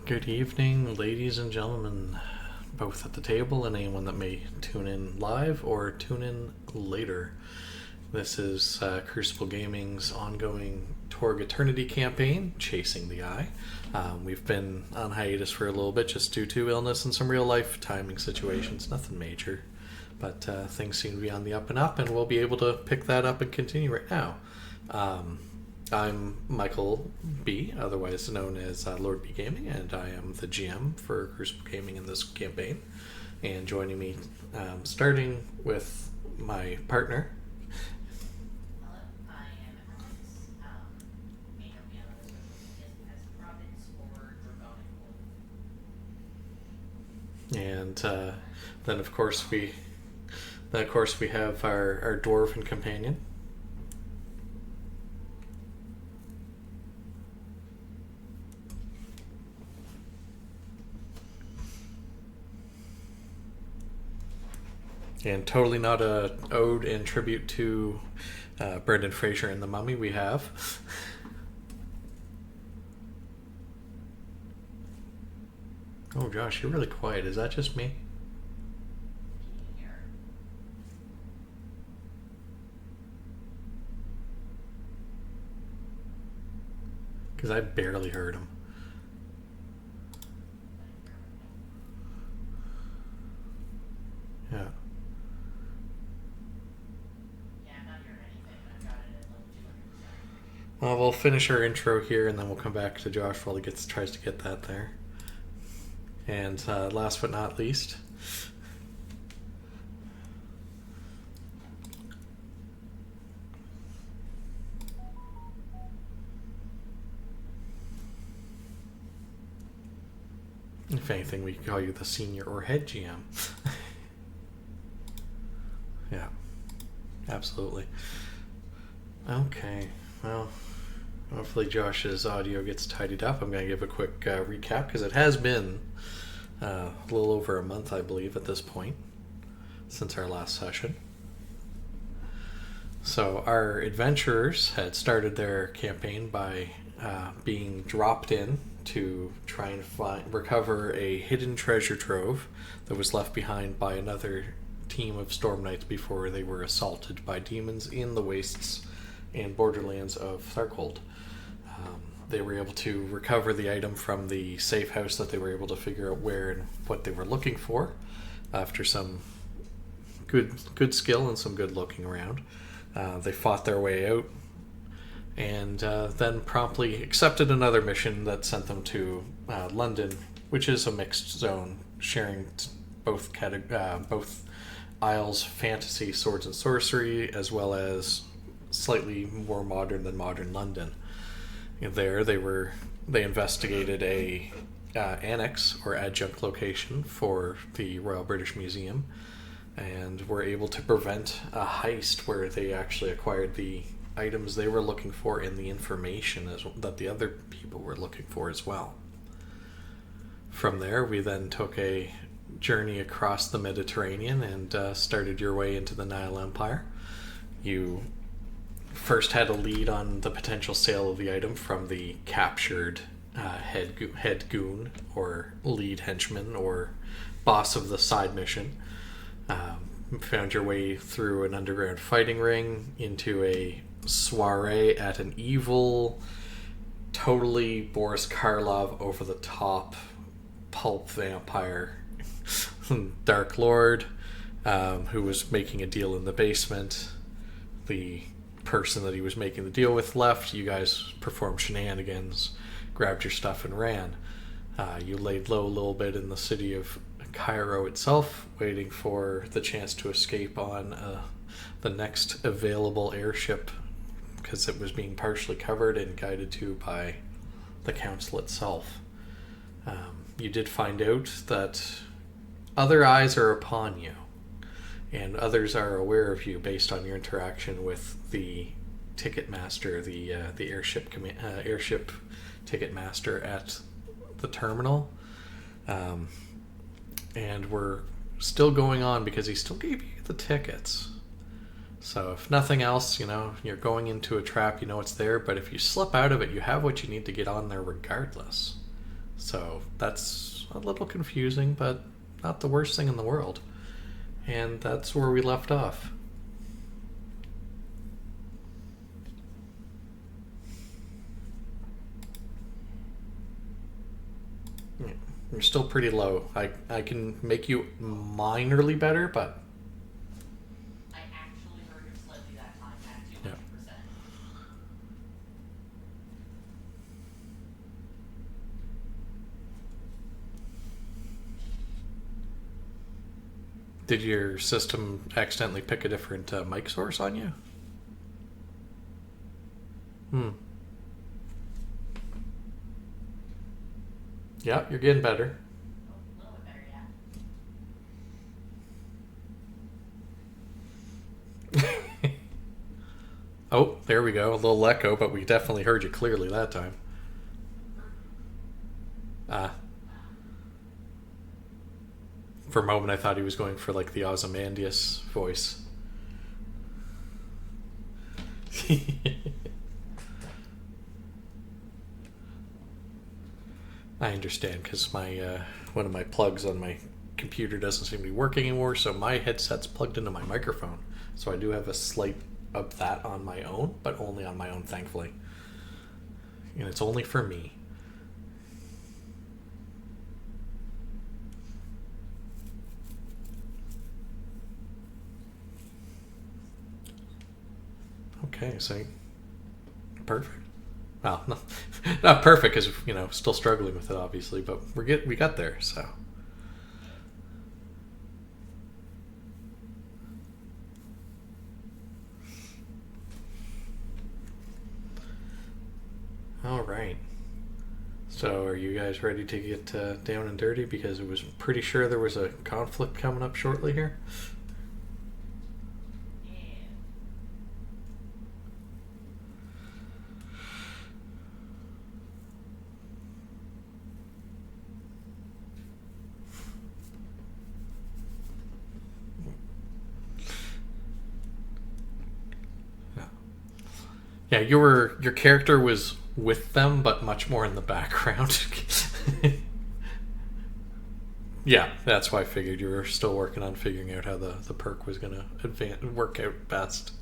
Good evening, ladies and gentlemen, both at the table and anyone that may tune in live or tune in later. This is Crucible Gaming's ongoing Torg Eternity campaign, Chasing the Eye. We've been on hiatus for a little bit just due to illness and some real life timing situations, nothing major. But things seem to be on the up and up, and we'll be able to pick that up and continue right now. I'm Michael B., otherwise known as Lord B Gaming, and I am the GM for Crucible Gaming in this campaign. And joining me, starting with my partner. Hello, I am Alex. May or may not know as Providence or Draconic. And then of course we have our dwarven companion. And totally not a ode and tribute to Brendan Fraser and the Mummy, we have Oh Josh, you're really quiet. Is that just me? Can you hear? Because I barely heard him. Yeah. Yeah, I'm not hearing anything. I've got it at like 200%. Well, we'll finish our intro here, and then we'll come back to Josh while he tries to get that there. And last but not least, if anything, we can call you the senior or head GM. Yeah, absolutely. Okay, well, hopefully Josh's audio gets tidied up. I'm going to give a quick recap because it has been a little over a month, I believe, at this point, since our last session. So our adventurers had started their campaign by being dropped in to try and recover a hidden treasure trove that was left behind by another team of Storm Knights before they were assaulted by demons in the wastes and borderlands of Tharkold. They were able to recover the item from the safe house that they were able to figure out where and what they were looking for after some good skill and some good looking around. They fought their way out and then promptly accepted another mission that sent them to London, which is a mixed zone sharing both Isles fantasy, swords and sorcery, as well as slightly more modern than modern London. There they investigated a annex or adjunct location for the Royal British Museum and were able to prevent a heist where they actually acquired the items they were looking for and the information that the other people were looking for as well. From there, we then took a journey across the Mediterranean and started your way into the Nile Empire. You first had a lead on the potential sale of the item from the captured head goon or lead henchman or boss of the side mission. Found your way through an underground fighting ring into a soiree at an evil, totally Boris Karloff over the top pulp vampire Dark Lord, who was making a deal in the basement. The person that he was making the deal with left. You guys performed shenanigans, grabbed your stuff and ran. You laid low a little bit in the city of Cairo itself, waiting for the chance to escape on the next available airship, because it was being partially covered and guided to by the council itself. You did find out that other eyes are upon you, and others are aware of you based on your interaction with the ticket master, the airship ticket master at the terminal. And we're still going on because he still gave you the tickets. So if nothing else, you're going into a trap, it's there, but if you slip out of it, you have what you need to get on there regardless. So that's a little confusing, but not the worst thing in the world. And that's where we left off. You're still pretty low. I can make you minorly better, but I actually heard him slightly that time at yeah. 200%. Did your system accidentally pick a different mic source on you? Yeah, you're getting better. Oh, a little bit better, yeah. Oh, there we go. A little echo, but we definitely heard you clearly that time. For a moment, I thought he was going for like the Ozymandias voice. I understand because my one of my plugs on my computer doesn't seem to be working anymore, so my headset's plugged into my microphone. So I do have a slight of that on my own, but only on my own, thankfully. And it's only for me. Okay, so perfect. Well, no, not perfect because still struggling with it, obviously, but we got there. So all right. So are you guys ready to get down and dirty? Because it was pretty sure there was a conflict coming up shortly here. Yeah, your character was with them, but much more in the background. Yeah, that's why I figured you were still working on figuring out how the perk was going to work out best.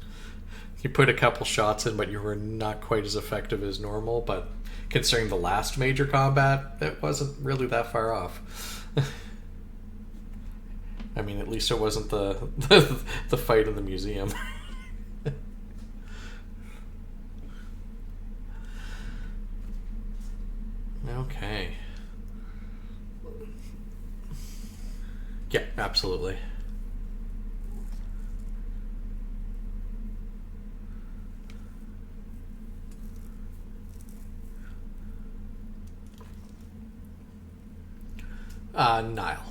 You put a couple shots in, but you were not quite as effective as normal. But considering the last major combat, it wasn't really that far off. I mean, at least it wasn't the fight in the museum. Okay. Yeah, absolutely. Nile.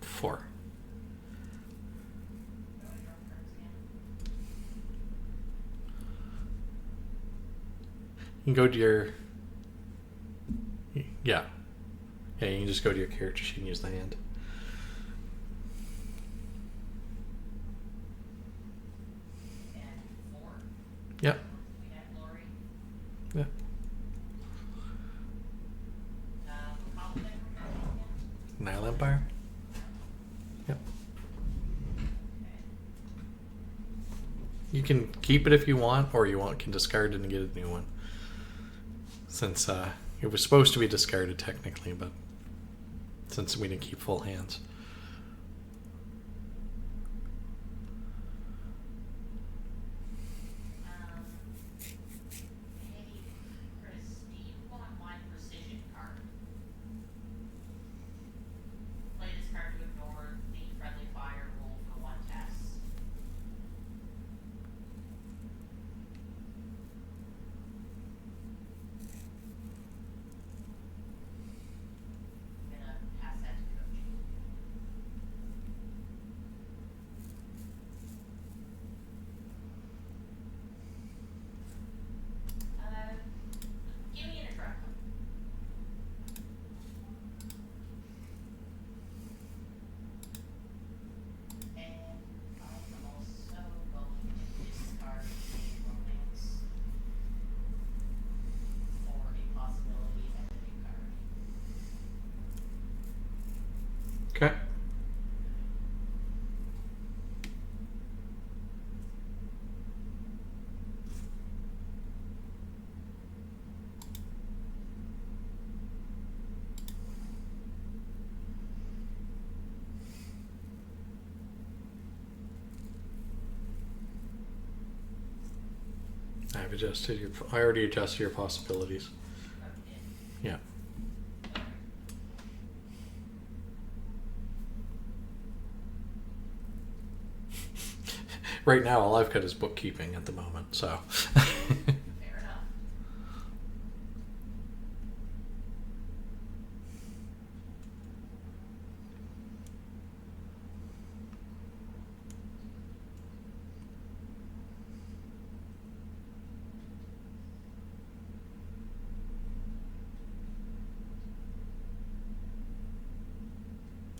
Four. You can go to your... Yeah. Yeah, you can just go to your character sheet and use the hand. And 4. Yep. We have Glory. Yeah. Nile Empire? Yep. You can keep it if you want, or can discard it and get a new one. Since it was supposed to be discarded technically, but since we didn't keep full hands. Hey, Chris, do you want my precision card? Play this card to ignore the friendly fire roll for 1 test. I'm gonna pass that to Coach. I already adjusted your possibilities. Okay. Yeah. Right now, all I've got is bookkeeping at the moment, so. Fair enough.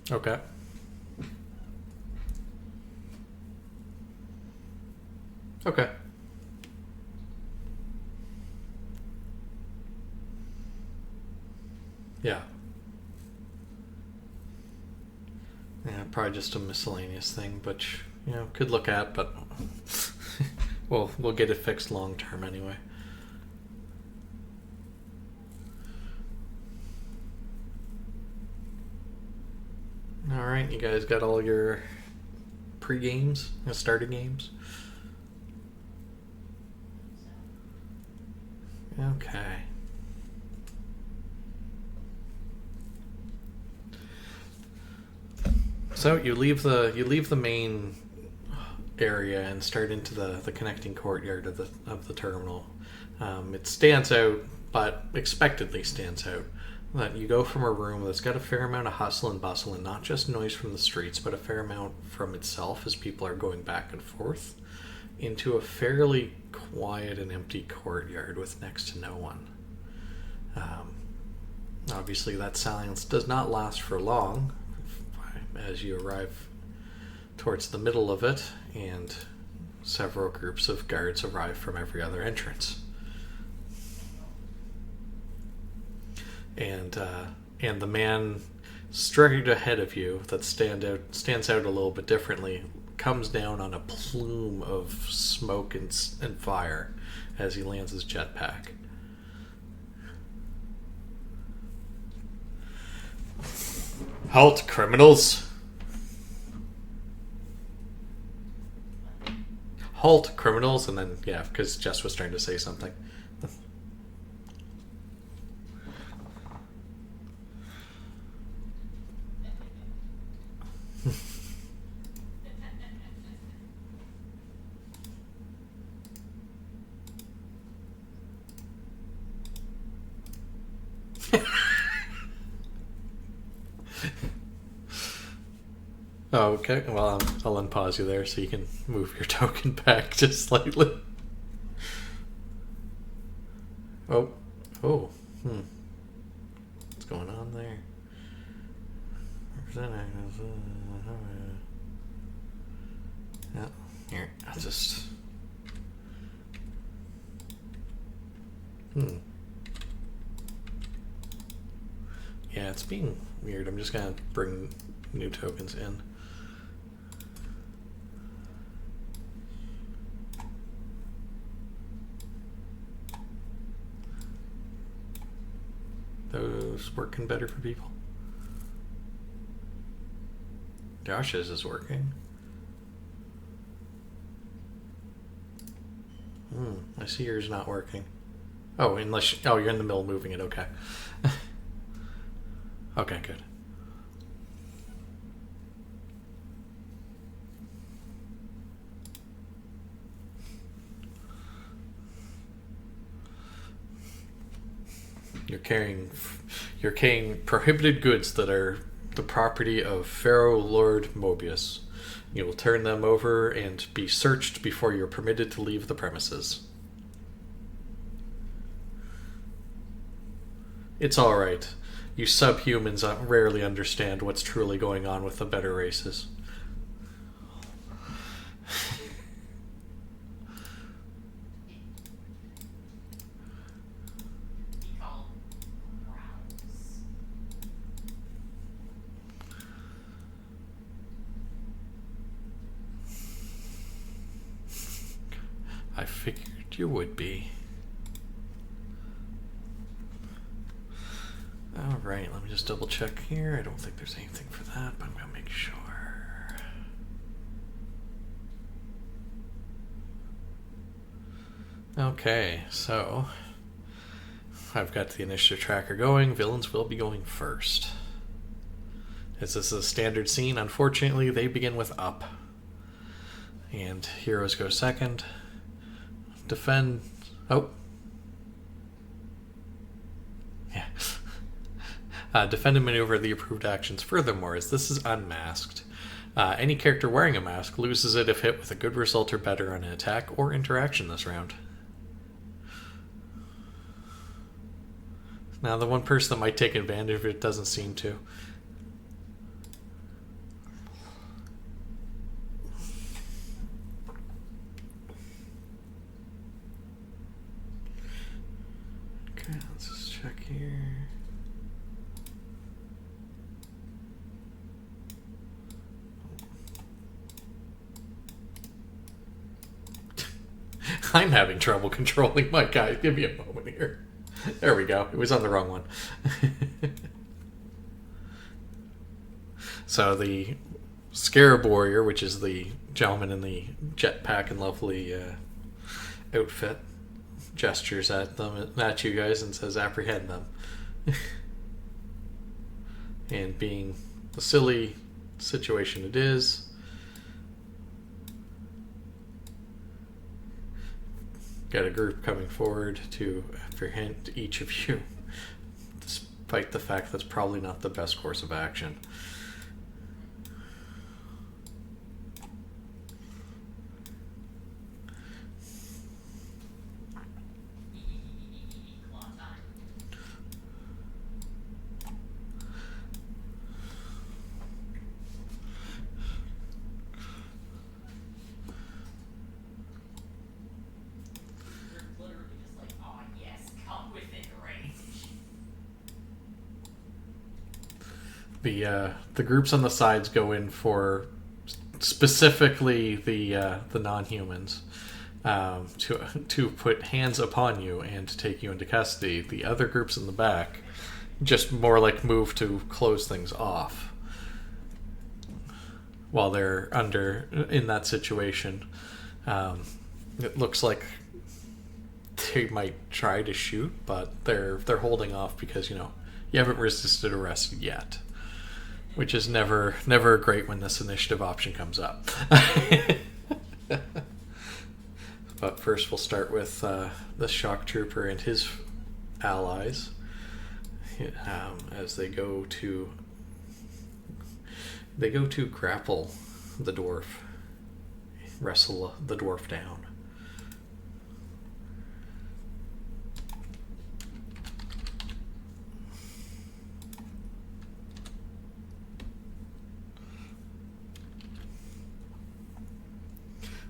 Okay. Okay. Yeah. Yeah, probably just a miscellaneous thing, but could look at, but we'll get it fixed long term anyway. All right, you guys got all your pre-games, starter games? Okay. So you leave the main area and start into the connecting courtyard of the terminal. It stands out, but expectedly stands out, that you go from a room that's got a fair amount of hustle and bustle, and not just noise from the streets, but a fair amount from itself as people are going back and forth, into a fairly quiet and empty courtyard with next to no one. Obviously, that silence does not last for long as you arrive towards the middle of it, and several groups of guards arrive from every other entrance. And the man straight ahead of you that stands out a little bit differently comes down on a plume of smoke and fire as he lands his jetpack. Halt, criminals! Halt, criminals! And then, yeah, because Jess was trying to say something. Oh, okay. Well, I'll unpause you there so you can move your token back just slightly. Oh. Oh. What's going on there? Yeah. Here, I'll just... Yeah, it's being weird. I'm just gonna bring new tokens in. Those working better for people? Josh's is working. I see yours not working. Oh, you're in the middle moving it. Okay. Okay, good. You're carrying prohibited goods that are the property of Pharaoh Lord Mobius. You will turn them over and be searched before you're permitted to leave the premises. It's all right. You subhumans rarely understand what's truly going on with the better races. I figured you would be. Alright, let me just double check here. I don't think there's anything for that, but I'm going to make sure. Okay, so I've got the initiative tracker going. Villains will be going first. As this is a standard scene, unfortunately, they begin with up. And heroes go second. Defend. Oh. Yeah. Defend and maneuver the approved actions. Furthermore, as this is unmasked, any character wearing a mask loses it if hit with a good result or better on an attack or interaction this round. Now, the one person that might take advantage of it doesn't seem to. Okay, let's just check here. I'm having trouble controlling my guy. Give me a moment here. There we go. It was on the wrong one. So the Scarab Warrior, which is the gentleman in the jetpack and lovely outfit, gestures at you guys, and says, "Apprehend them." And being the silly situation it is, got a group coming forward to apprehend each of you, despite the fact that's probably not the best course of action. The groups on the sides go in for specifically the non-humans to put hands upon you and to take you into custody. The other groups in the back just more like move to close things off while they're in that situation. It looks like they might try to shoot, but they're holding off because you haven't resisted arrest yet. Which is never great when this initiative option comes up. But first we'll start with the shock trooper and his allies as they go to grapple the dwarf, wrestle the dwarf down.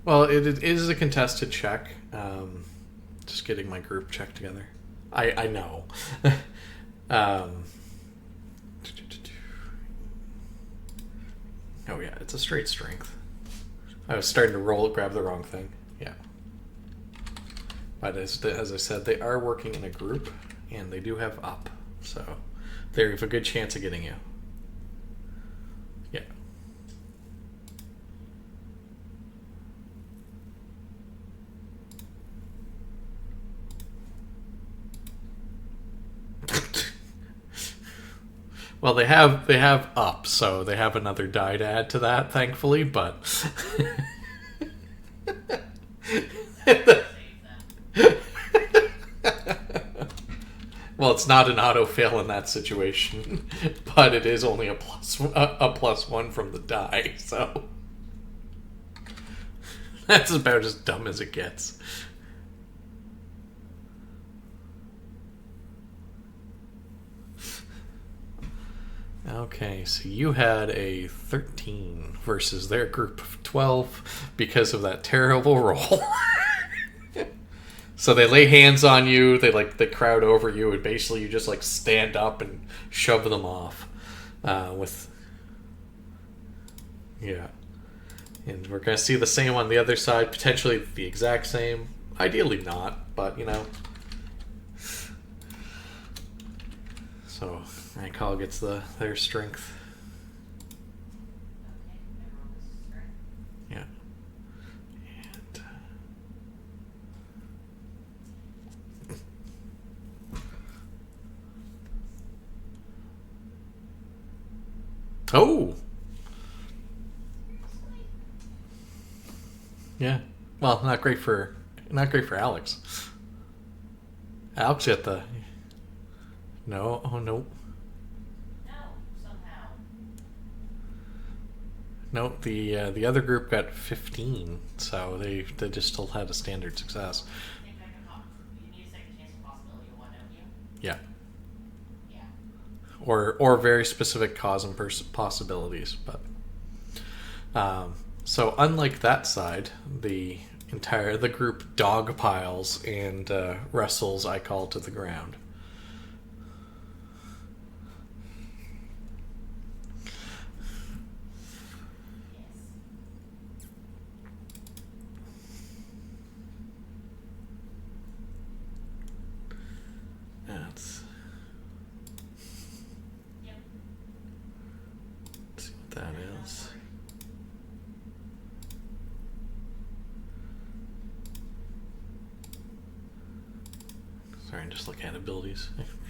Well, it is a contested check. Just getting my group check together. I know. Oh yeah, it's a straight strength. I was starting to grab the wrong thing. Yeah. But as I said, they are working in a group, and they do have up. So they have a good chance of getting you. Yeah. Well, they have up, so they have another die to add to that, thankfully, but well, it's not an auto fail in that situation, but it is only a plus one from the die, so that's about as dumb as it gets. Okay, so you had a 13 versus their group of 12 because of that terrible roll. So they lay hands on you, they crowd over you, and basically you just stand up and shove them off. Yeah. And we're going to see the same on the other side, potentially the exact same. Ideally not, but So Nightcall gets their strength. Yeah. And Oh, yeah. Well, not great for Alex. Alex got the no. Oh no, No, somehow. no. The other group got 15, so they just still had a standard success. You think I can you need a second chance of possibility of one, don't you? Yeah, Yeah. or very specific cause and possibilities, but so unlike that side, the group dog piles and wrestles I call to the ground. Yes. Let's Yep. see what that is. Sorry, I'm just looking at abilities.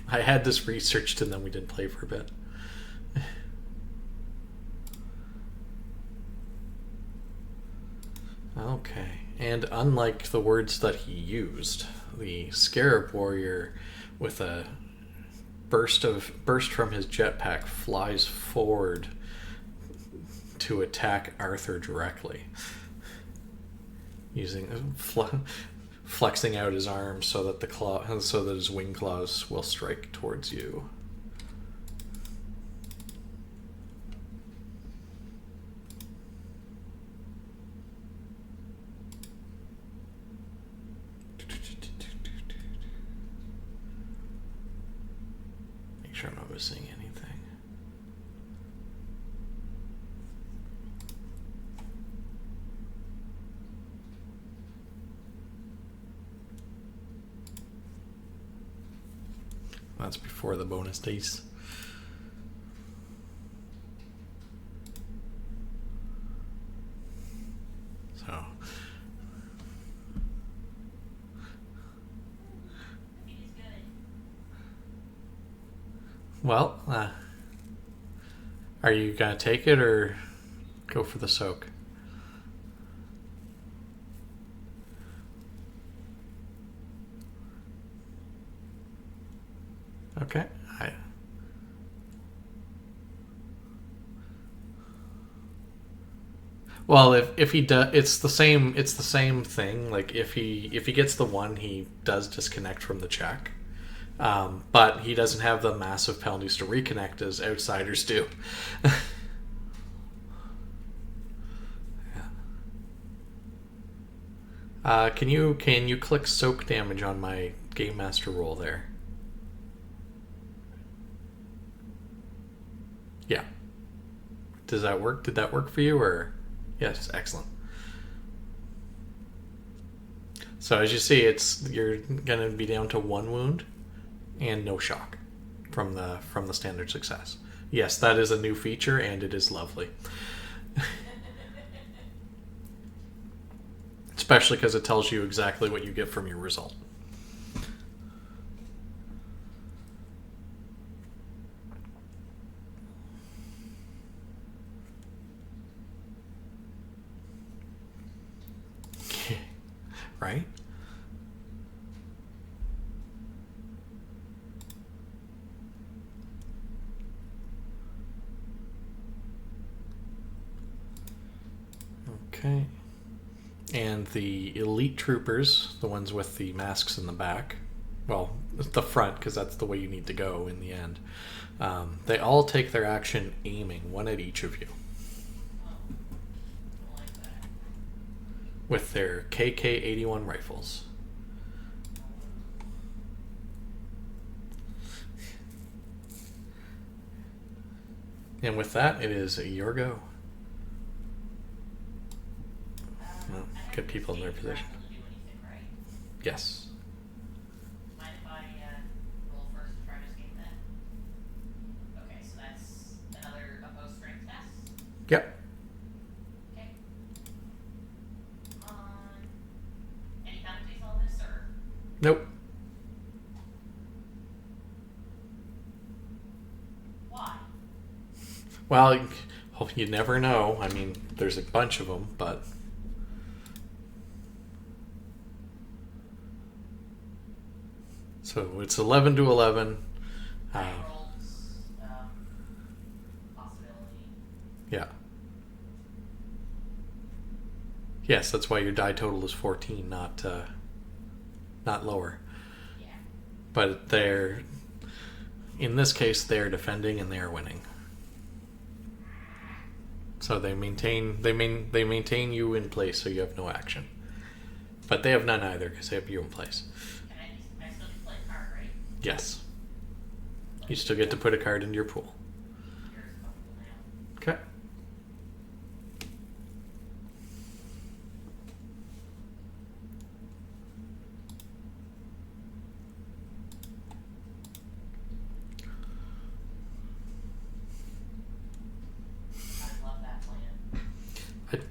I had this researched and then we didn't play for a bit. Okay, and unlike the words that he used, the Scarab Warrior, with a burst from his jetpack, flies forward to attack Arthur directly, using flexing out his arms so that his wing claws will strike towards you. Make sure I'm not missing anything. That's before the bonus dice. So, I think it's good. well, are you gonna take it or go for the soak? Okay. Well, if he does, it's the same thing. Like if he gets the one, he does disconnect from the check. But he doesn't have the massive penalties to reconnect as outsiders do. Can you click soak damage on my game master roll there? Yeah. Does that work? Did that work for you or? Yes, excellent. So as you see, you're gonna be down to one wound and no shock from the standard success. Yes, that is a new feature and it is lovely. Especially because it tells you exactly what you get from your result. Right? Okay. And the elite troopers, the ones with the masks in the back, well, the front, because that's the way you need to go in the end, they all take their action aiming, one at each of you, Oh, don't like that. with their KK-81 rifles. And with that, it is your go. Well, I have get people in their stage where I position. have to do anything, right? Yes. Mind if I roll first and try to escape that? Okay, so that's another opposed strength test. Yep. Okay. Any penalties on this, or? Nope. Why? Well, you never know. I mean, there's a bunch of them, but so it's 11 to 11. I rolled possibility. Yeah. Yes, that's why your die total is 14, not lower. Yeah. But they're in this case they're defending and they're winning. So they maintain you in place, so you have no action. But they have none either because they have you in place. I still get to play a card, right? Yes. You still get to put a card into your pool. Yours is comfortable now. Okay. I love that plan.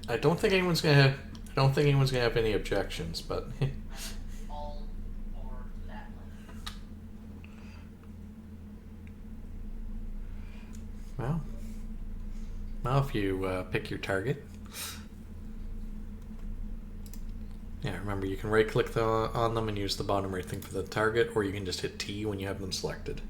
I don't think anyone's gonna have. I don't think anyone's gonna have any objections, but I'm all for that plan. well, if you pick your target. Yeah, remember you can right-click on them and use the bottom right thing for the target, or you can just hit T when you have them selected.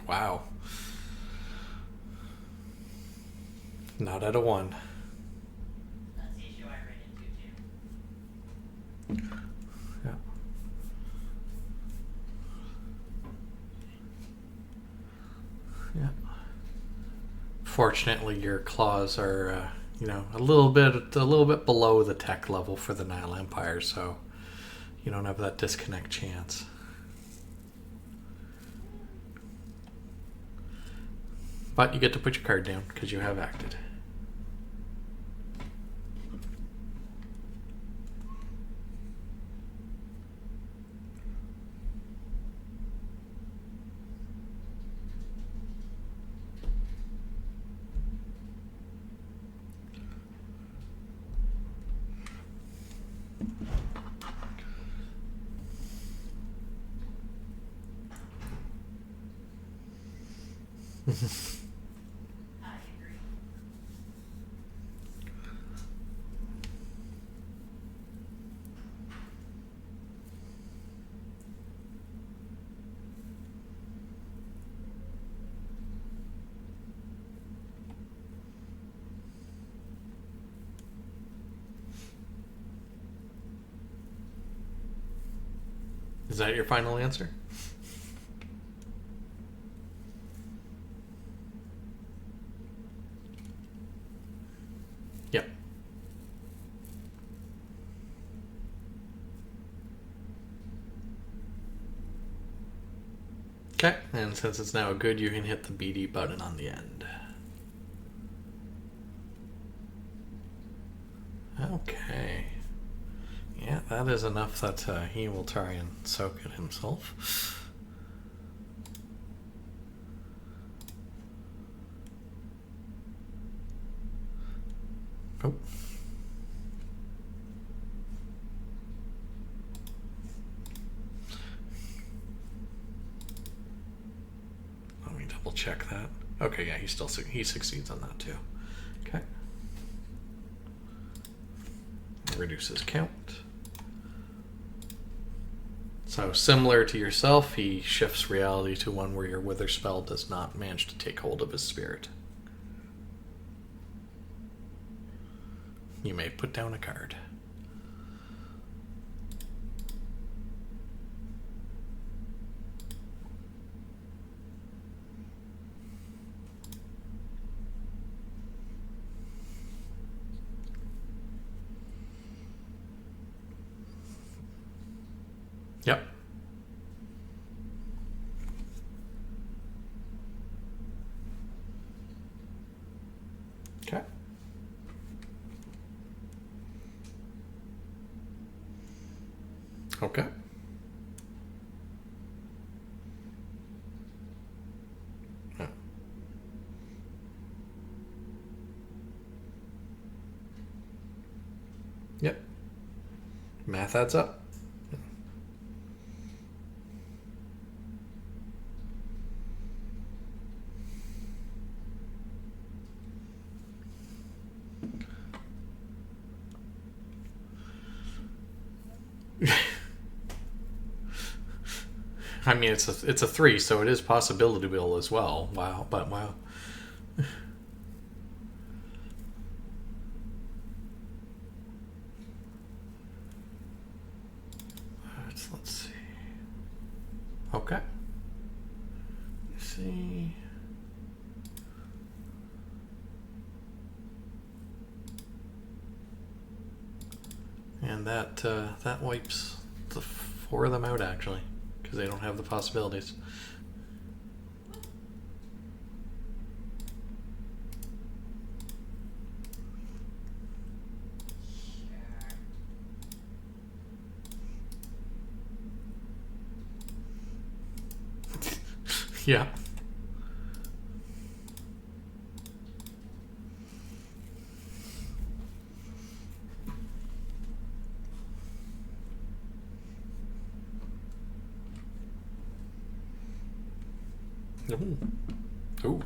Wow. Not at a 1. That's the issue I ran into too. Yeah. Yeah. Fortunately, your claws are, a little bit below the tech level for the Nile Empire, so you don't have that disconnect chance. But you get to put your card down because you have acted. I agree. Is that your final answer? Yep. Okay, and since it's now good, you can hit the BD button on the end. Okay. Yeah, that is enough that he will try and soak it himself. Oh. Let me double check that. Okay, yeah, he succeeds on that too. Okay. Reduce his count. So similar to yourself, he shifts reality to one where your wither spell does not manage to take hold of his spirit. You may put down a card. Yep. Okay. Okay. Yeah. Math adds up. I mean, it's a 3, so it is possibility-able as well. Wow, but wow. Let's see. Okay. Let's see. And that wipes the 4 of them out, actually, because they don't have the possibilities. Yeah. Ooh. Ooh.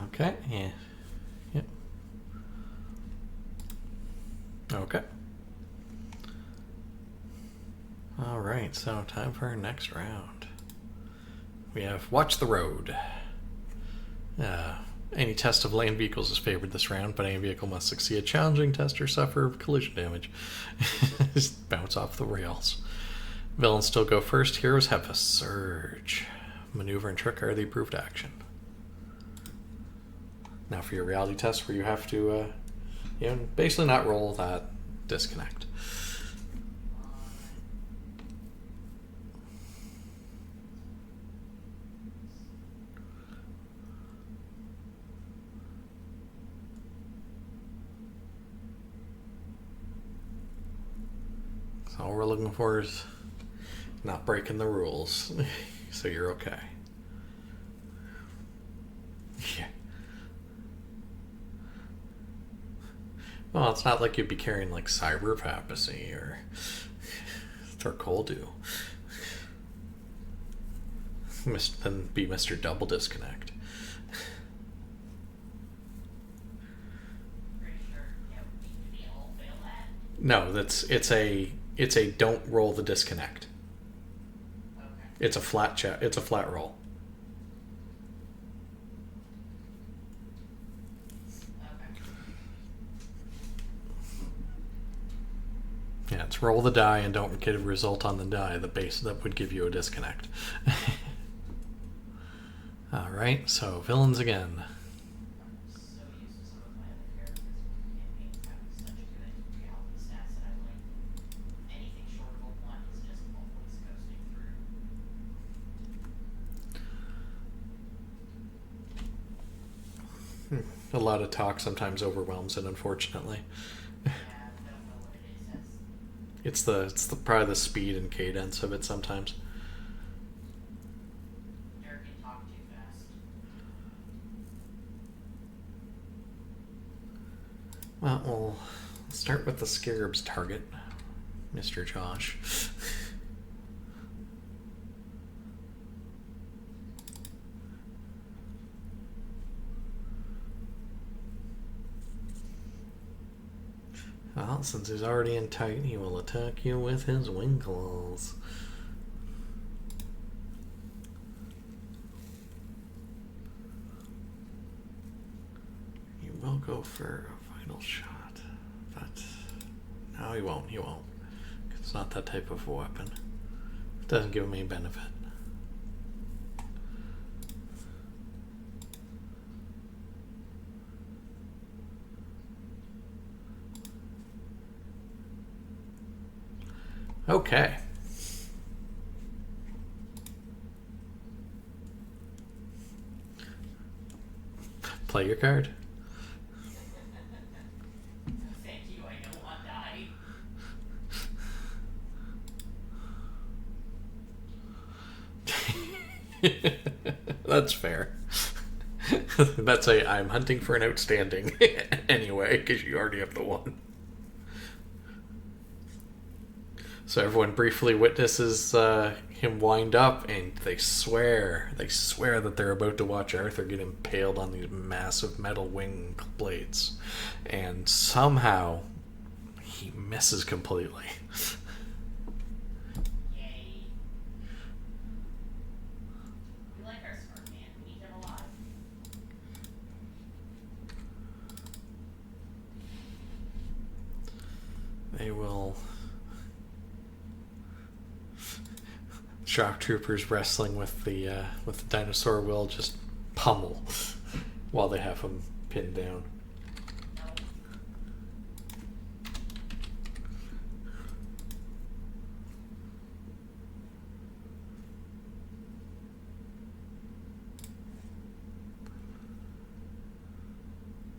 Okay. Yeah. Yep. Okay. All right. So time for our next round. We have Watch the Road. Any test of land vehicles is favored this round, but any vehicle must succeed a challenging test or suffer collision damage. Just bounce off the rails. Villains still go first. Heroes have a surge. Maneuver and trick are the approved action. Now for your reality test, where you have to basically not roll that disconnect. So all we're looking for is not breaking the rules. So you're okay. Yeah. Well, it's not like you'd be carrying like cyber papacy or Torkoldu. Then be Mr. Double Disconnect. Pretty sure it would need to be all fail that. No, it's a don't roll the disconnect. Okay. It's a flat It's a flat roll. Okay. Yeah, it's roll the die and don't get a result on the die. The base that would give you a disconnect. All right, so villains again. I'm so used to some of my other characters with campaigns having such good reality stats that I'm like, anything short of a 1 is just always coasting through. A lot of talk sometimes overwhelms it, unfortunately. Yeah, I don't know what it is. It's the probably the speed and cadence of it sometimes. Derek can talk too fast. Well, we'll start with the Scarab's target, Mr. Josh. Well, since he's already in tight, he will attack you with his wing claws. He will go for a vital shot, but no, he won't. He won't. It's not that type of weapon. It doesn't give him any benefit. Okay. Play your card. Thank you, I don't want to die. That's fair. That's a I'm hunting for an outstanding anyway, because you already have the one. So everyone briefly witnesses him wind up, and they swear that they're about to watch Arthur get impaled on these massive metal wing blades, and somehow he misses completely. Yay. We like our smart man. We need him alive. They will. Shock troopers wrestling with the dinosaur will just pummel while they have him pinned down. No.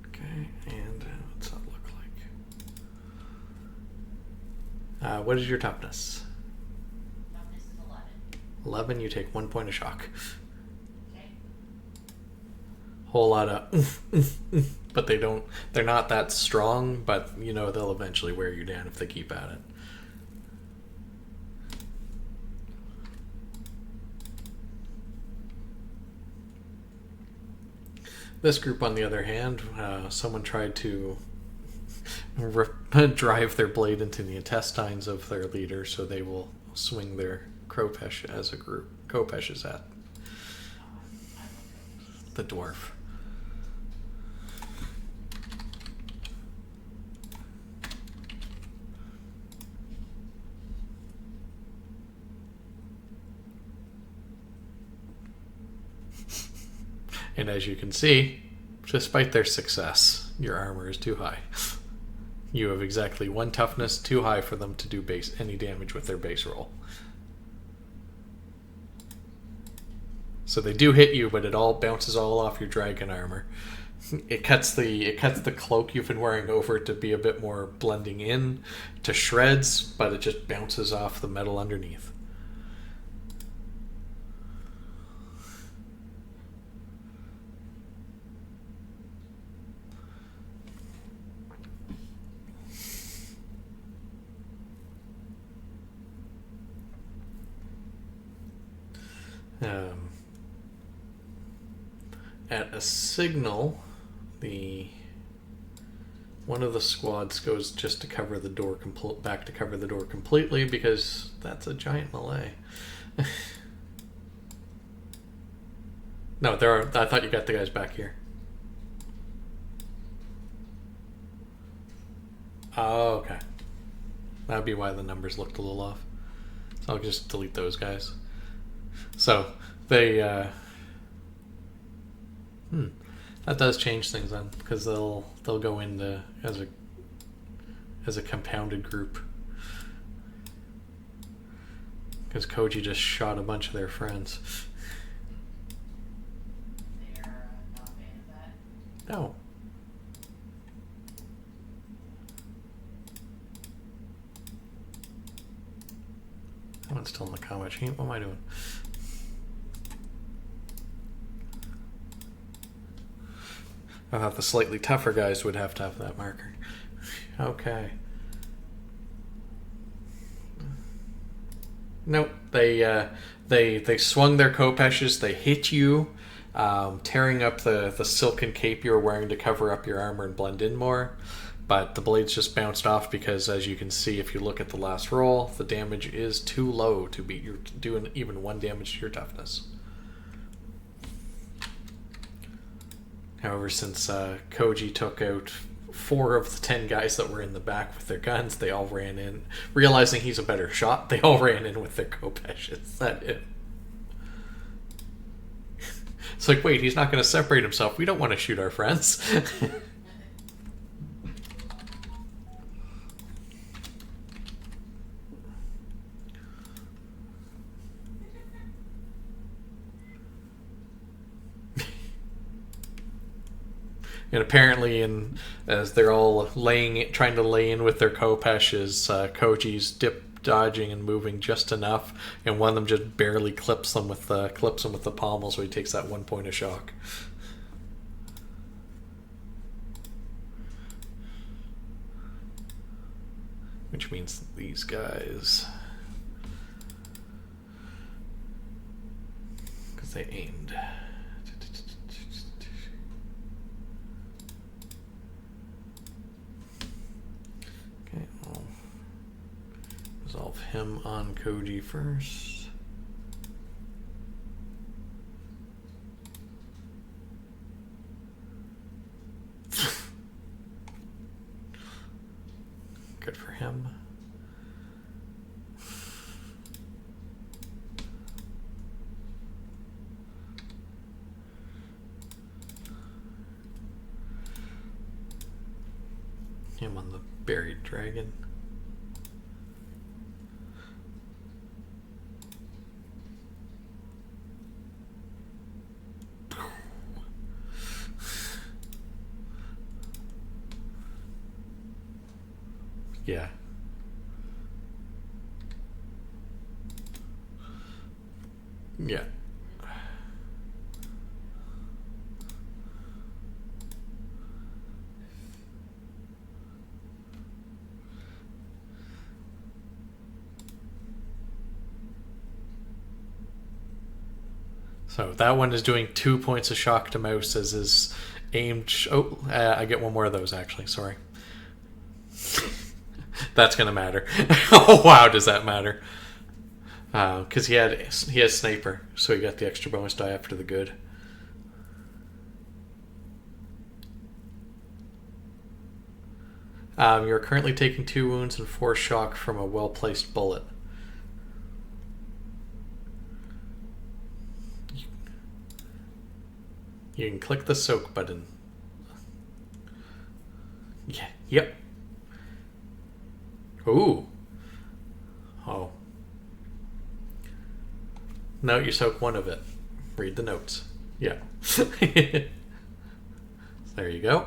Okay, and what's that look like? What is your toughness? Toughness is 11. 11. You take 1 point of shock. Okay. Whole lot of but they're not that strong, but you know they'll eventually wear you down if they keep at it. This group, on the other hand, someone tried to drive their blade into the intestines of their leader, so they will swing their Kropesh as a group. Kropesh is at the dwarf. And as you can see, despite their success, your armor is too high. You have exactly 1 toughness too high for them to do any damage with their base roll. So they do hit you, but it all bounces all off your dragon armor. It cuts the cloak you've been wearing over to be a bit more blending in to shreds, but it just bounces off the metal underneath. At a signal, one of the squads goes just to cover the door back to cover the door completely, because that's a giant melee. No, I thought you got the guys back here. Oh, okay. That'd be why the numbers looked a little off. So I'll just delete those guys. So they that does change things then, because they'll go into as a compounded group, because Koji just shot a bunch of their friends. They're not a fan of that. No. That one's still in the combat sheet. What am I doing? I thought the slightly tougher guys would have to have that marker. Okay. Nope. They swung their kopeshes. They hit you, tearing up the silken cape you were wearing to cover up your armor and blend in more. But the blades just bounced off because, as you can see, if you look at the last roll, the damage is too low to beat your doing even 1 damage to your toughness. However, since Koji took out 4 of the 10 guys that were in the back with their guns, they all ran in. Realizing he's a better shot, they all ran in with their kopeshes. That it. It's like, wait, he's not going to separate himself. We don't want to shoot our friends. And apparently, as they're all trying to lay in with their kopeshes, Koji's dodging and moving just enough, and one of them just barely clips him with the pommel, so he takes that 1 point of shock. which means these guys, because they aimed. Okay, I'll resolve him on Koji first. Good for him. Him on the buried dragon. Yeah. Yeah. So that one is doing 2 points of shock to Mouse as his aimed. I get one more of those actually. Sorry. That's gonna matter. Oh wow, does that matter? Because he has sniper, so he got the extra bonus die after the good. You're currently taking 2 wounds and 4 shock from a well-placed bullet. You can click the soak button. Yeah. Yep. Ooh. Oh. No, you soak one of it. Read the notes. Yeah. There you go.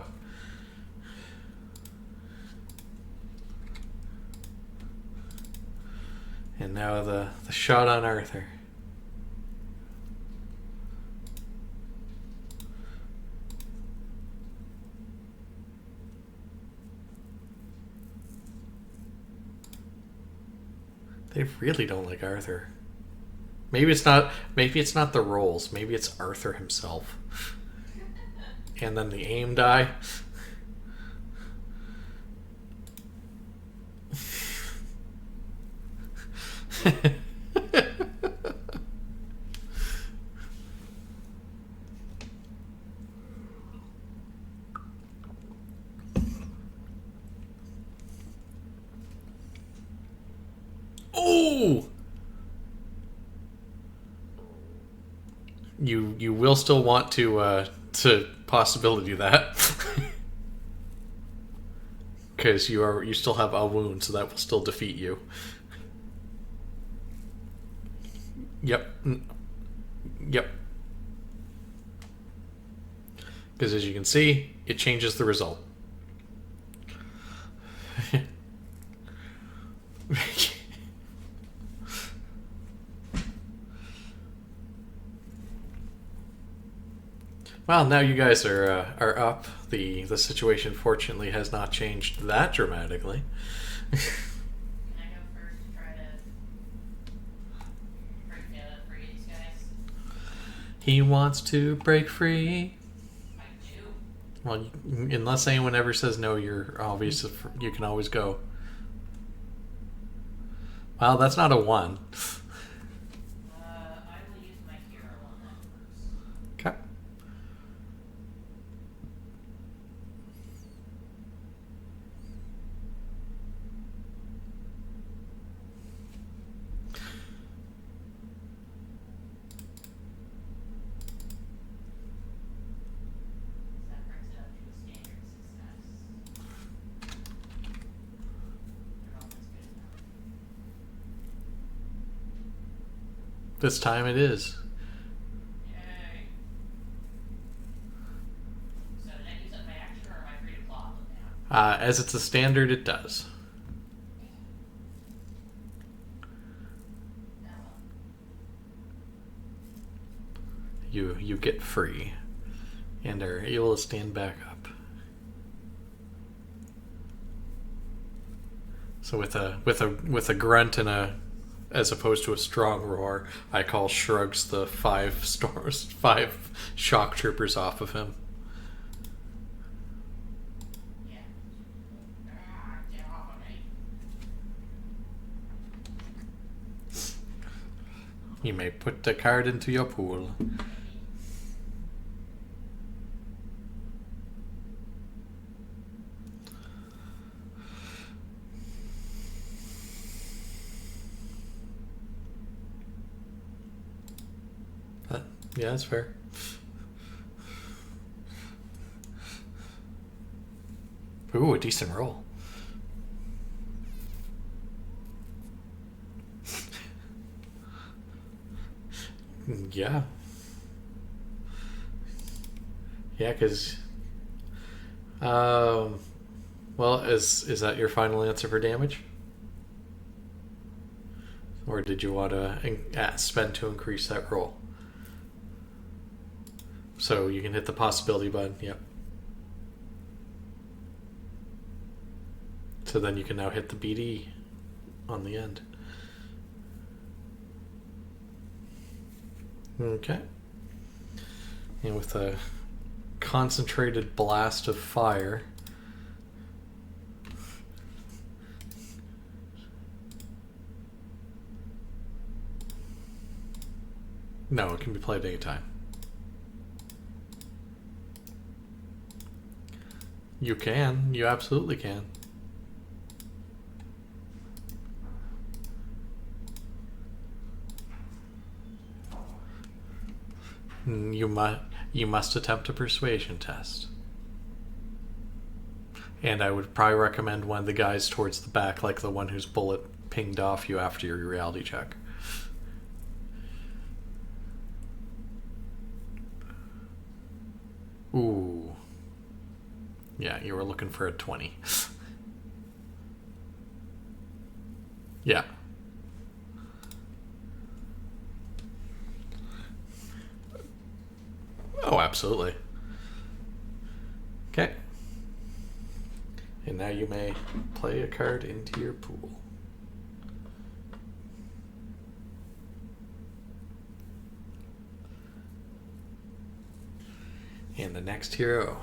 And now the shot on Arthur. They really don't like Arthur. Maybe it's not the rolls. Maybe it's Arthur himself. And then the aim die. Oh! You will still want to possibility that. Because you still have a wound, so that will still defeat you. Yep. Yep. Because as you can see, it changes the result. Well, now you guys are up. The situation fortunately has not changed that dramatically. Can I go first to try to free these guys? He wants to break free. I do. Well, unless anyone ever says no, you're obvious. You can always go. Well, that's not a 1. I will use my hero on that first. Okay. That brings it up to a standard success. I don't know if that's good enough. This time it is. Yay. So did I use up my action, or am I free to claw them now? As it's a standard, it does. Oh well. You get free and are able to stand back up. So with a grunt and a as opposed to a strong roar, I call shrugs the five shock troopers off of him. Yeah. Get off of me. You may put the card into your pool. Yeah, that's fair. Ooh, a decent roll. Yeah. Yeah, because... well, is that your final answer for damage? Or did you want to spend to increase that roll? So you can hit the possibility button, yep. So then you can now hit the BD on the end. Okay. And with a concentrated blast of fire, no, it can be played anytime. You can. You absolutely can. You must attempt a persuasion test. And I would probably recommend one of the guys towards the back, like the one whose bullet pinged off you after your reality check. Ooh. Yeah, you were looking for a 20. Yeah. Oh, absolutely. Okay. And now you may play a card into your pool. And the next hero.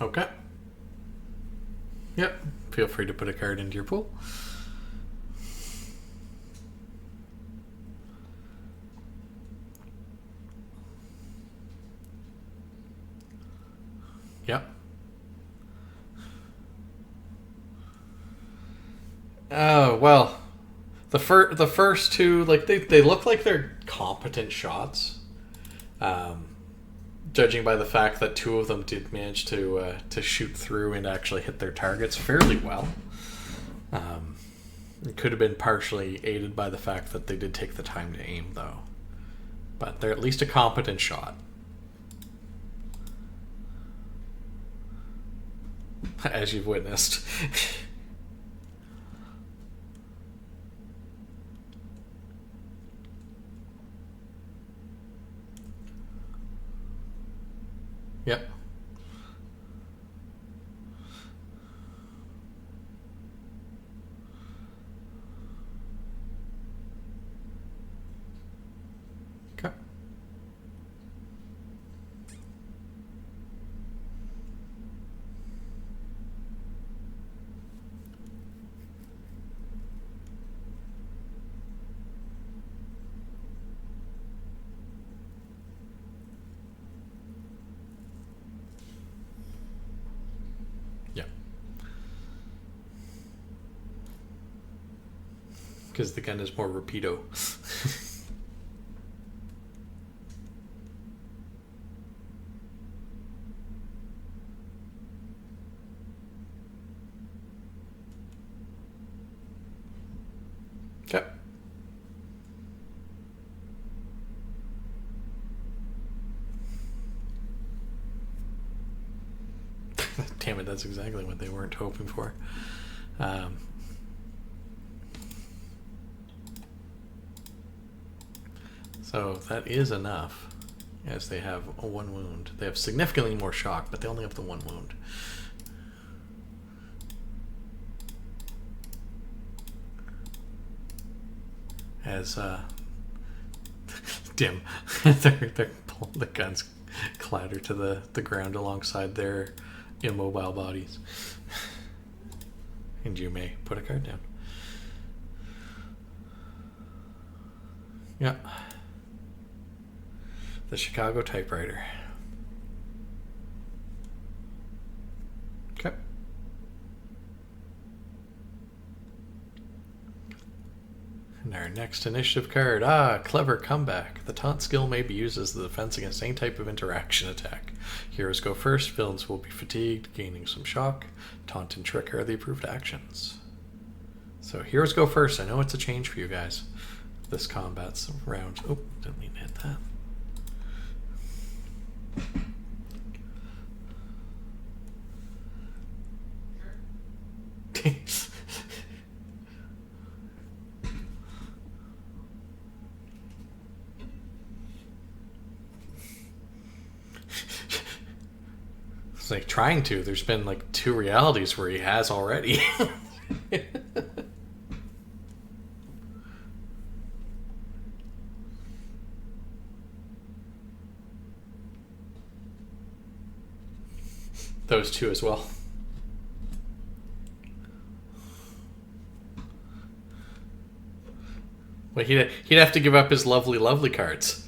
Okay. Yep. Feel free to put a card into your pool. Yep. Oh, well. The first two, like, they look like they're competent shots. Judging by the fact that two of them did manage to shoot through and actually hit their targets fairly well. It could have been partially aided by the fact that they did take the time to aim, though. But they're at least a competent shot. As you've witnessed. Yep. Okay. Yeah. Because the gun is more rapido. That's exactly what they weren't hoping for. So that is enough, as they have a 1 wound. They have significantly more shock, but they only have the 1 wound. As dim, the guns clatter to the ground alongside their immobile bodies. And you may put a card down. Yeah. The Chicago typewriter. Okay. And our next initiative card. Clever comeback. The taunt skill may be used as the defense against any type of interaction attack. Heroes go first. Villains will be fatigued, gaining some shock. Taunt and trick are the approved actions. So heroes go first. I know it's a change for you guys. This combat's round. Oh, didn't mean to hit that. It's like trying to. There's been like 2 realities where he has already. Those 2 as well. Well, he'd have to give up his lovely, lovely cards.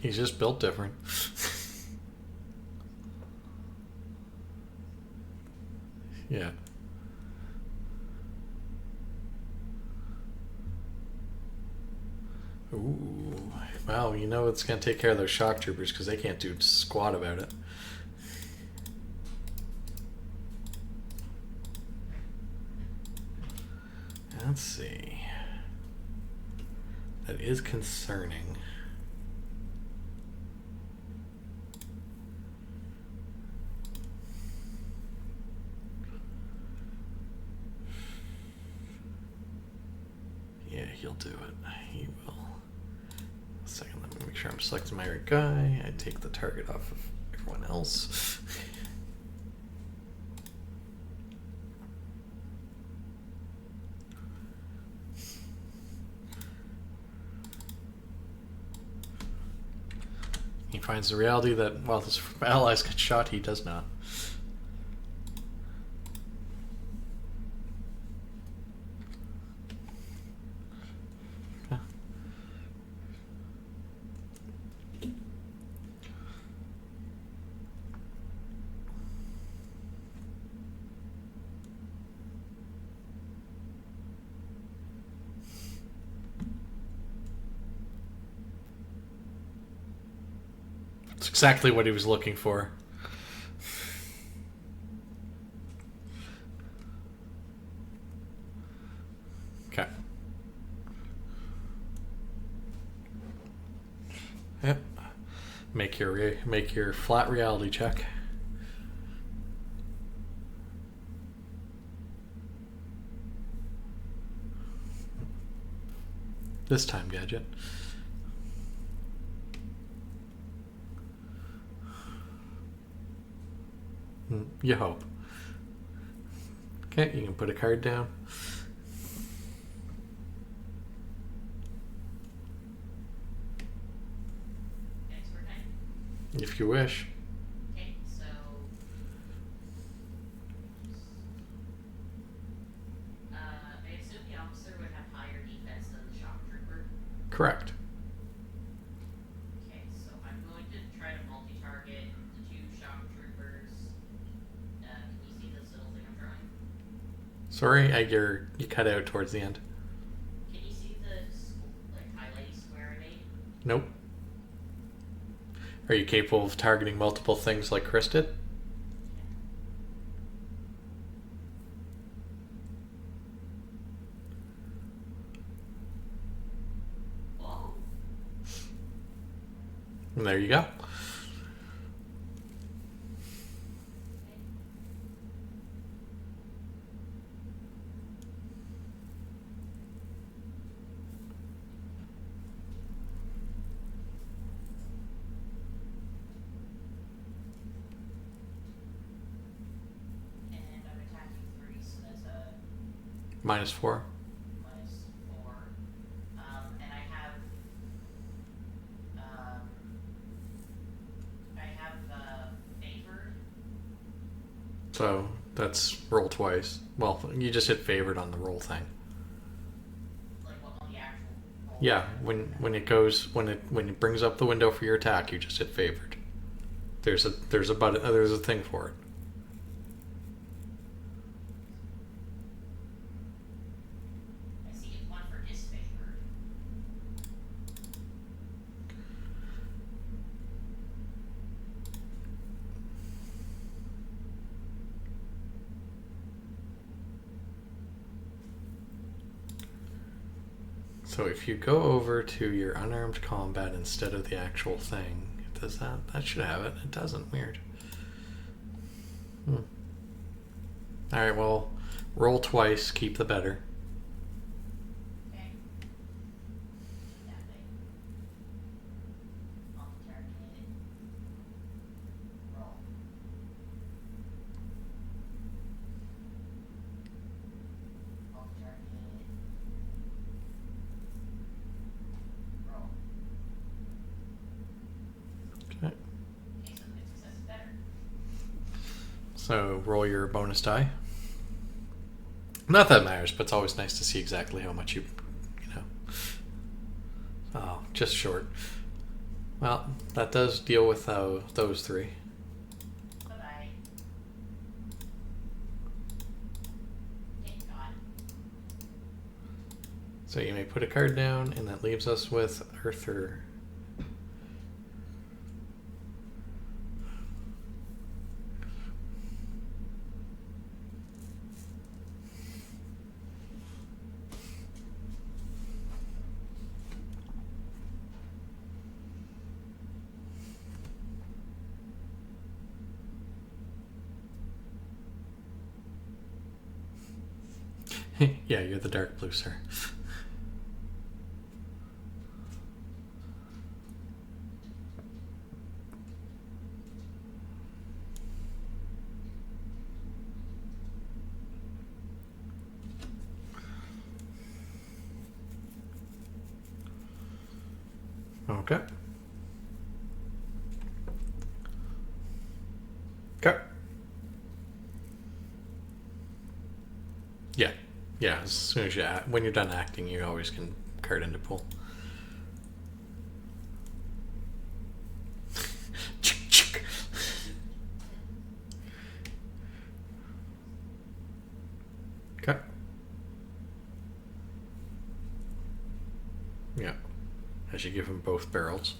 He's just built different. Yeah. Ooh. Well, you know it's going to take care of those shock troopers because they can't do squat about it. Let's see. That is concerning. Yeah, he'll do it. He will. A second, let me make sure I'm selecting my right guy. I take the target off of everyone else. He finds the reality that while his allies get shot, he does not. It's exactly what he was looking for. Okay. Yep. Make your flat reality check. This time, Gadget. You hope. Okay, you can put a card down. Expert time? If you wish. Okay, so I assume the officer would have higher defense than the shock trooper. Correct. Okay, so I'm going to try to multi-target the 2 shock troopers. Can you see this little thing I'm drawing? Sorry, you cut out towards the end. Nope. Are you capable of targeting multiple things like Chris did? Whoa. And there you go. And I'm attacking 3, so that's a -4. -4. And um, I have favored. So that's roll twice. Well, you just hit favored on the roll thing. Like what on the actual roll? Yeah, when it brings up the window for your attack, you just hit favored. There's a button. There's a thing for it. I see it's 1 for disfavored. So if you go over to your unarmed combat instead of the actual thing, does that? That should have it. It doesn't. Weird. All right. Well, roll twice. Keep the better. Okay. That thing. I'll target it. Roll. I'll target it. Roll. Okay. Okay, so the mid success is better. So roll your bonus die. Not that it matters, but it's always nice to see exactly how much you know. Oh, just short. Well, that does deal with those 3. Bye-bye. Thank God. So you may put a card down, and that leaves us with Arthur. Yeah, you're the dark blue, sir. Okay. Okay. Yeah. Yeah, as soon as when you're done acting, you always can card into pull. Okay. Yeah. As you give him both barrels.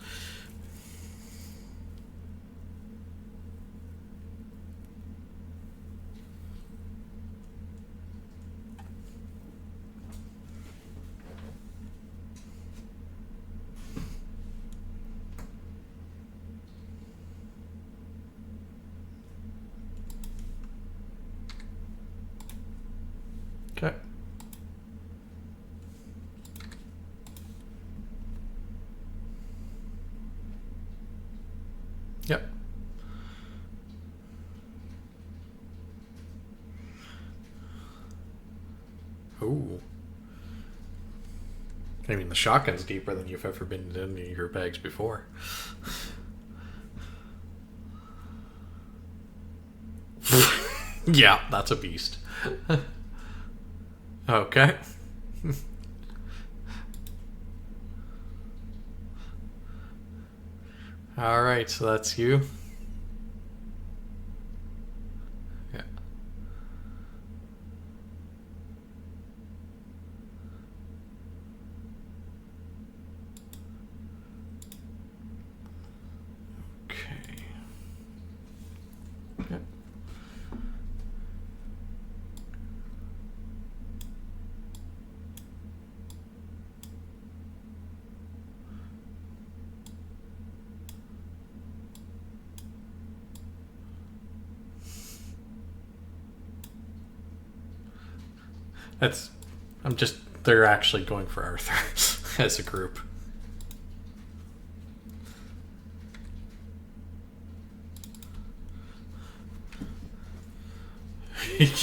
Okay. Yep. Ooh. I mean, the shotgun's deeper than you've ever been in any of your bags before. Yeah, that's a beast. Okay. All right, so that's you. Yeah. That's. I'm just. They're actually going for Arthur as a group.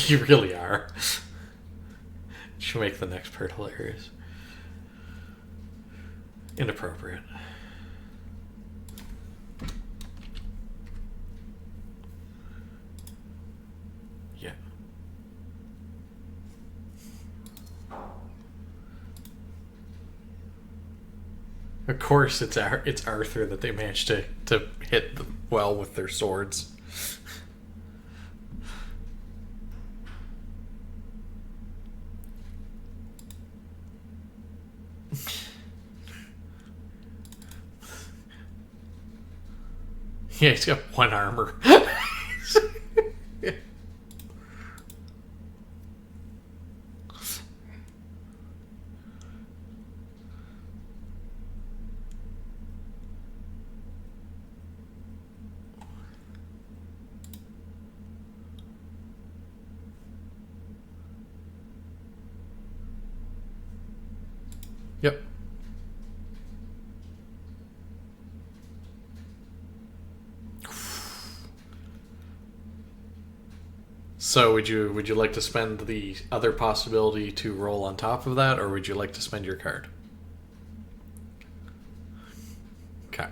You really are. Should make the next part hilarious. Inappropriate. Yeah. Of course, it's Arthur that they managed to hit well with their swords. Yeah, he's got one armor. Yep. So would you like to spend the other possibility to roll on top of that, or would you like to spend your card? Okay.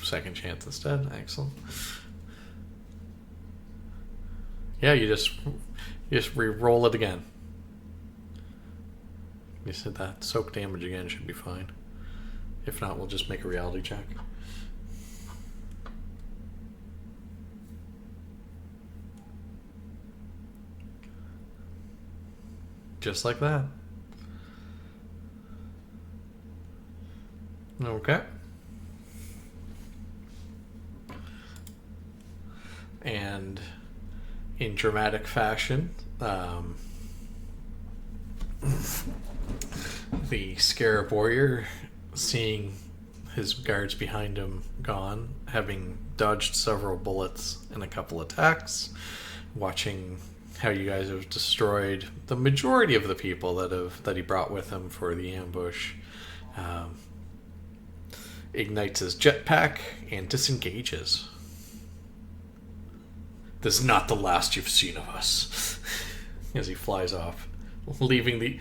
Second chance instead. Excellent. Yeah, you just re-roll it again. You said that soak damage again should be fine. If not, we'll just make a reality check. Just like that. Okay. And in dramatic fashion, the Scarab Warrior, seeing his guards behind him gone, having dodged several bullets and a couple attacks, watching how you guys have destroyed the majority of the people that he brought with him for the ambush, ignites his jetpack and disengages. This is not the last you've seen of us. As he flies off, leaving the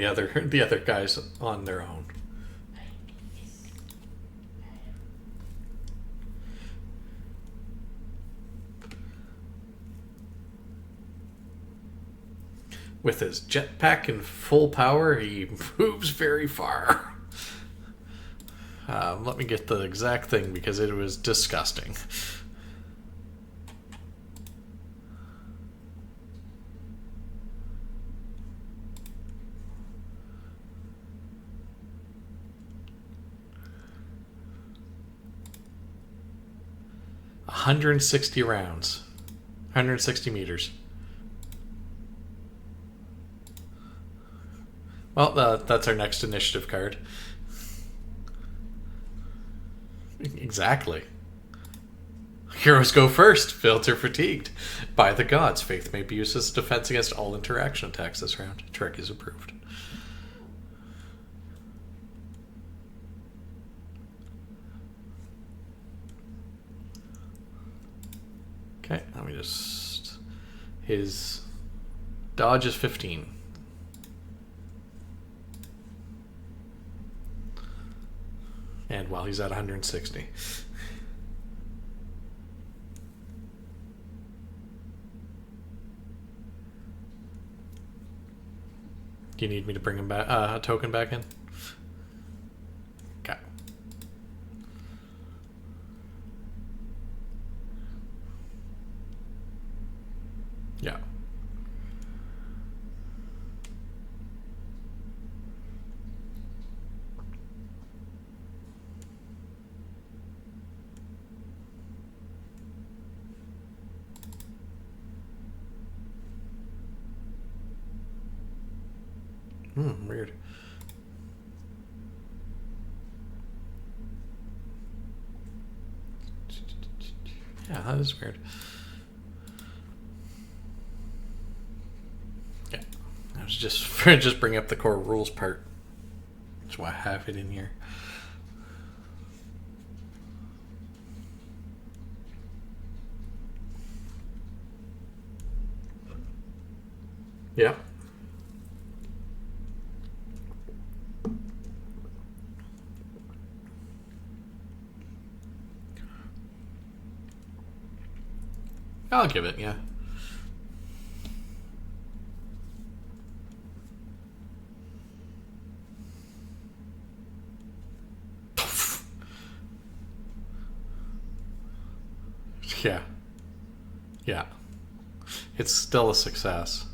other guys on their own. With his jetpack in full power, he moves very far. Let me get the exact thing because it was disgusting. $160 rounds. 160 meters. Well, that's our next initiative card. Exactly. Heroes go first. Filter fatigued. By the gods, faith may be used as defense against all interaction attacks this round. Trick is approved. Okay, let me just... His dodge is 15. And while he's at 160. Do you need me to bring him back, a token back in? Okay. Yeah. Weird. Yeah, that is weird. just bring up the core rules part. That's why I have it in here. Yeah. I'll give it, yeah. Yeah. Yeah. It's still a success.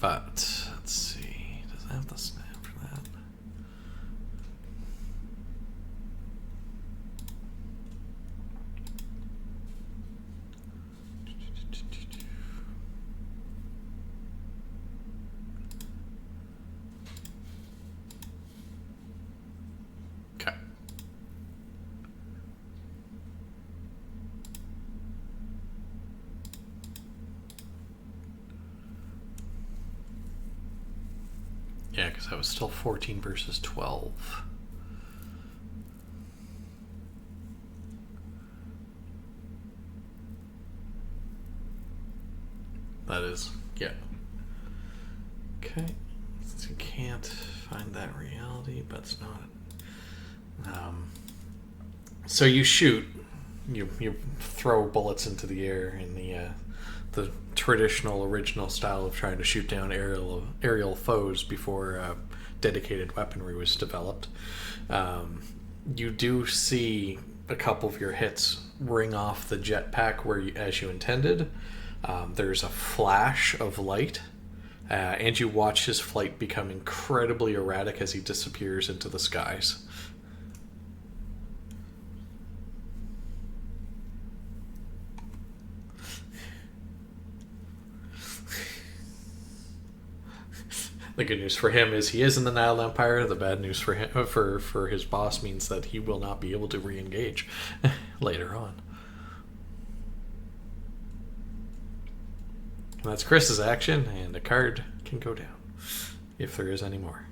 But, let's see. Does it have the snap for that? Okay. Yeah, because that was still 14 versus 12. That is, yeah. Okay. So you can't find that reality, but it's not. So you shoot. You throw bullets into the air in the traditional original style of trying to shoot down aerial foes before dedicated weaponry was developed. You do see a couple of your hits ring off the jetpack as you intended. There's a flash of light, and you watch his flight become incredibly erratic as he disappears into the skies. The good news for him is he is in the Nile Empire. The bad news for him, for his boss, means that he will not be able to re-engage later on. And that's Chris's action, and a card can go down if there is any more.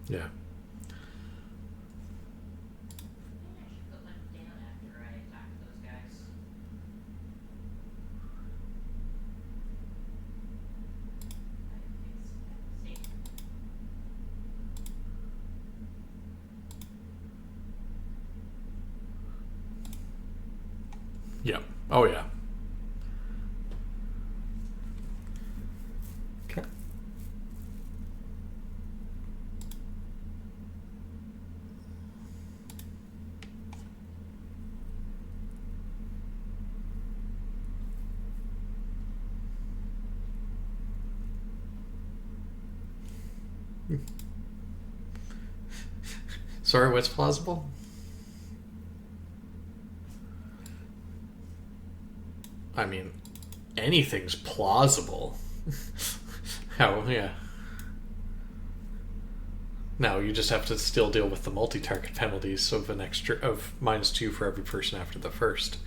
Yeah. Yeah. Oh, yeah. Okay. Sorry, what's plausible? I mean, anything's plausible. How, yeah. No, you just have to still deal with the multi-target penalties of an extra of -2 for every person after the first.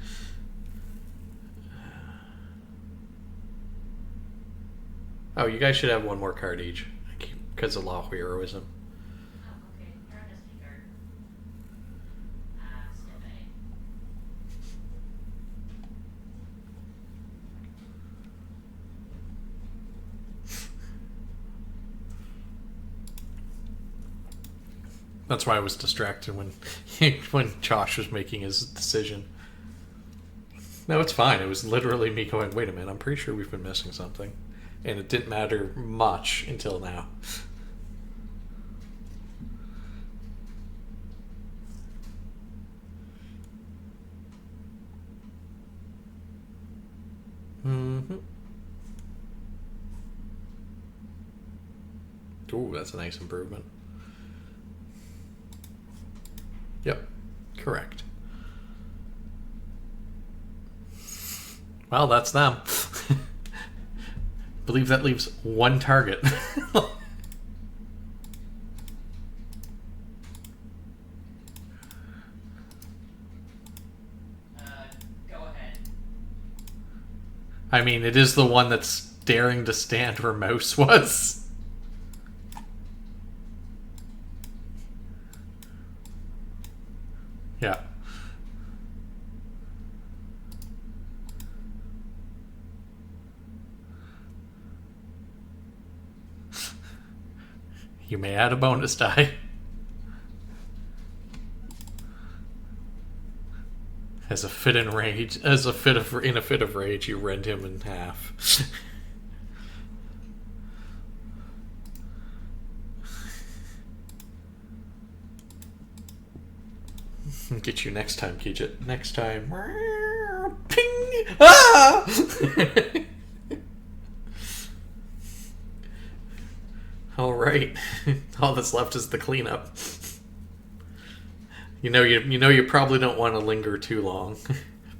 Oh, you guys should have one more card each because of law heroism. That's why I was distracted when Josh was making his decision. No, it's fine. It was literally me going, wait a minute, I'm pretty sure we've been missing something. And it didn't matter much until now. Mm-hmm. Ooh, that's a nice improvement. Yep, correct. Well, that's them. I believe that leaves one target. Go ahead. I mean, it is the one that's daring to stand where Mouse was. Yeah. You may add a bonus die. In a fit of rage, you rend him in half. Get you next time, Kijit. Next time. Ping! Ah! All right. All that's left is the cleanup. You probably don't want to linger too long,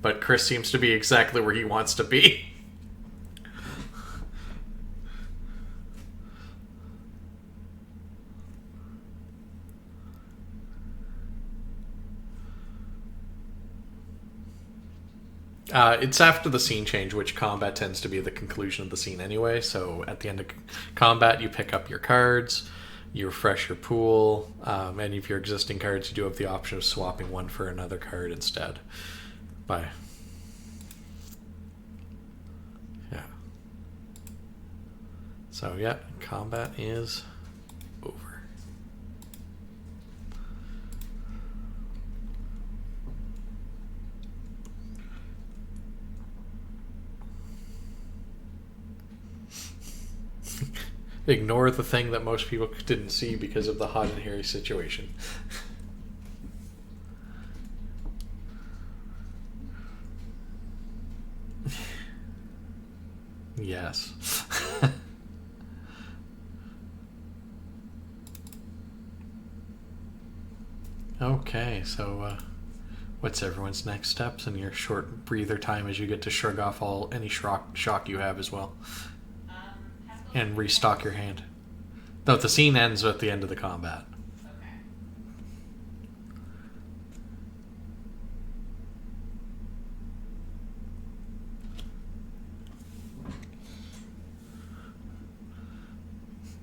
but Chris seems to be exactly where he wants to be. It's after the scene change, which combat tends to be the conclusion of the scene anyway. So at the end of combat, you pick up your cards, you refresh your pool. Any of your existing cards, you do have the option of swapping one for another card instead. Yeah. So yeah, combat is over. Ignore the thing that most people didn't see because of the hot and hairy situation. Yes. Okay, so what's everyone's next steps and your short breather time as you get to shrug off any shock you have as well? And restock your hand. No, the scene ends at the end of the combat. Okay.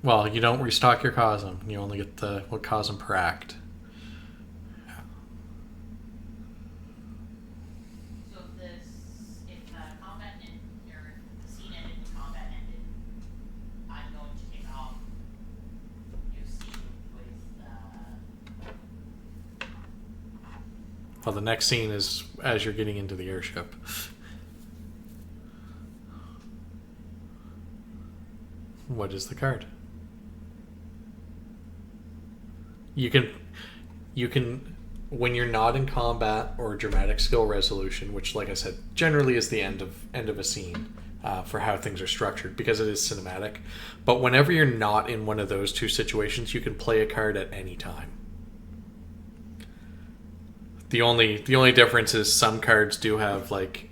Well, you don't restock your Cosm. You only get the Cosm per act. So if the combat ended, or the scene ended and combat ended, I'm going to kick off new scene with. Well, the next scene is as you're getting into the airship. What is the card? You can, when you're not in combat or dramatic skill resolution, which, like I said, generally is the end of a scene for how things are structured because it is cinematic. But whenever you're not in one of those two situations, you can play a card at any time. The only difference is some cards do have like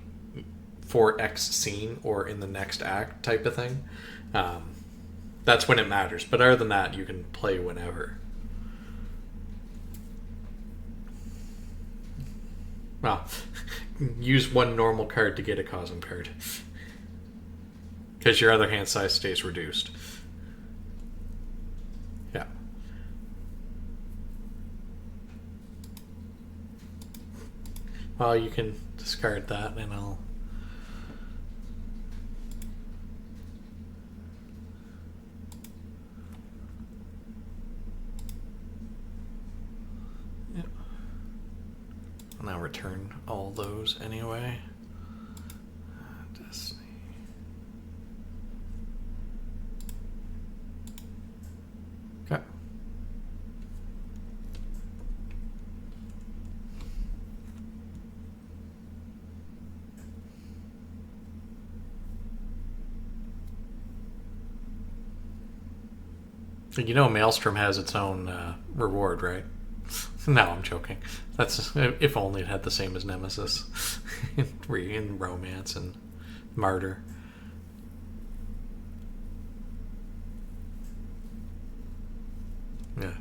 for X scene or in the next act type of thing. That's when it matters. But other than that, you can play whenever. Well, use one normal card to get a Cosm card. Because your other hand size stays reduced. Yeah. Well, you can discard that and I'll... Now return all those anyway. Destiny. Okay. You know Maelstrom has its own reward, right? No, I'm joking. That's if only it had the same as Nemesis in Romance and Martyr. Yeah,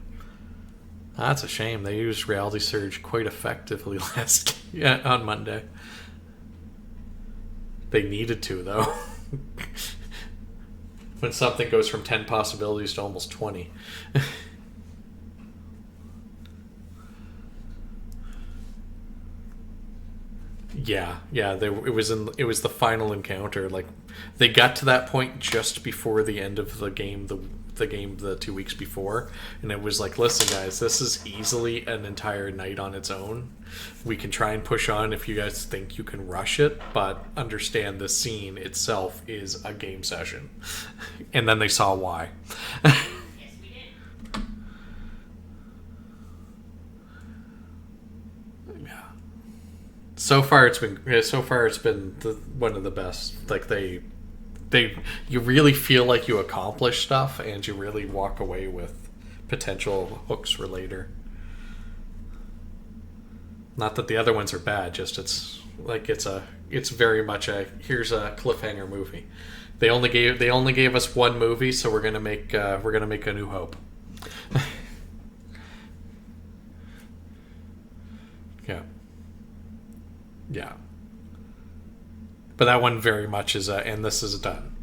that's a shame. They used Reality Surge quite effectively on Monday. They needed to though. when something goes from 10 possibilities to almost 20. Yeah, it was the final encounter. Like, they got to that point just before the end of the game, the 2 weeks before, and it was like, listen, guys, this is easily an entire night on its own. We can try and push on if you guys think you can rush it, but understand the scene itself is a game session. And then they saw why. Yes, we did. Yeah. So far it's been one of the best. Like, you really feel like you accomplish stuff, and you really walk away with potential hooks for later. Not that the other ones are bad, just it's very much a here's a cliffhanger movie. They only gave us one movie, so we're gonna make A New Hope. Yeah. Yeah. But that one very much is and this is done.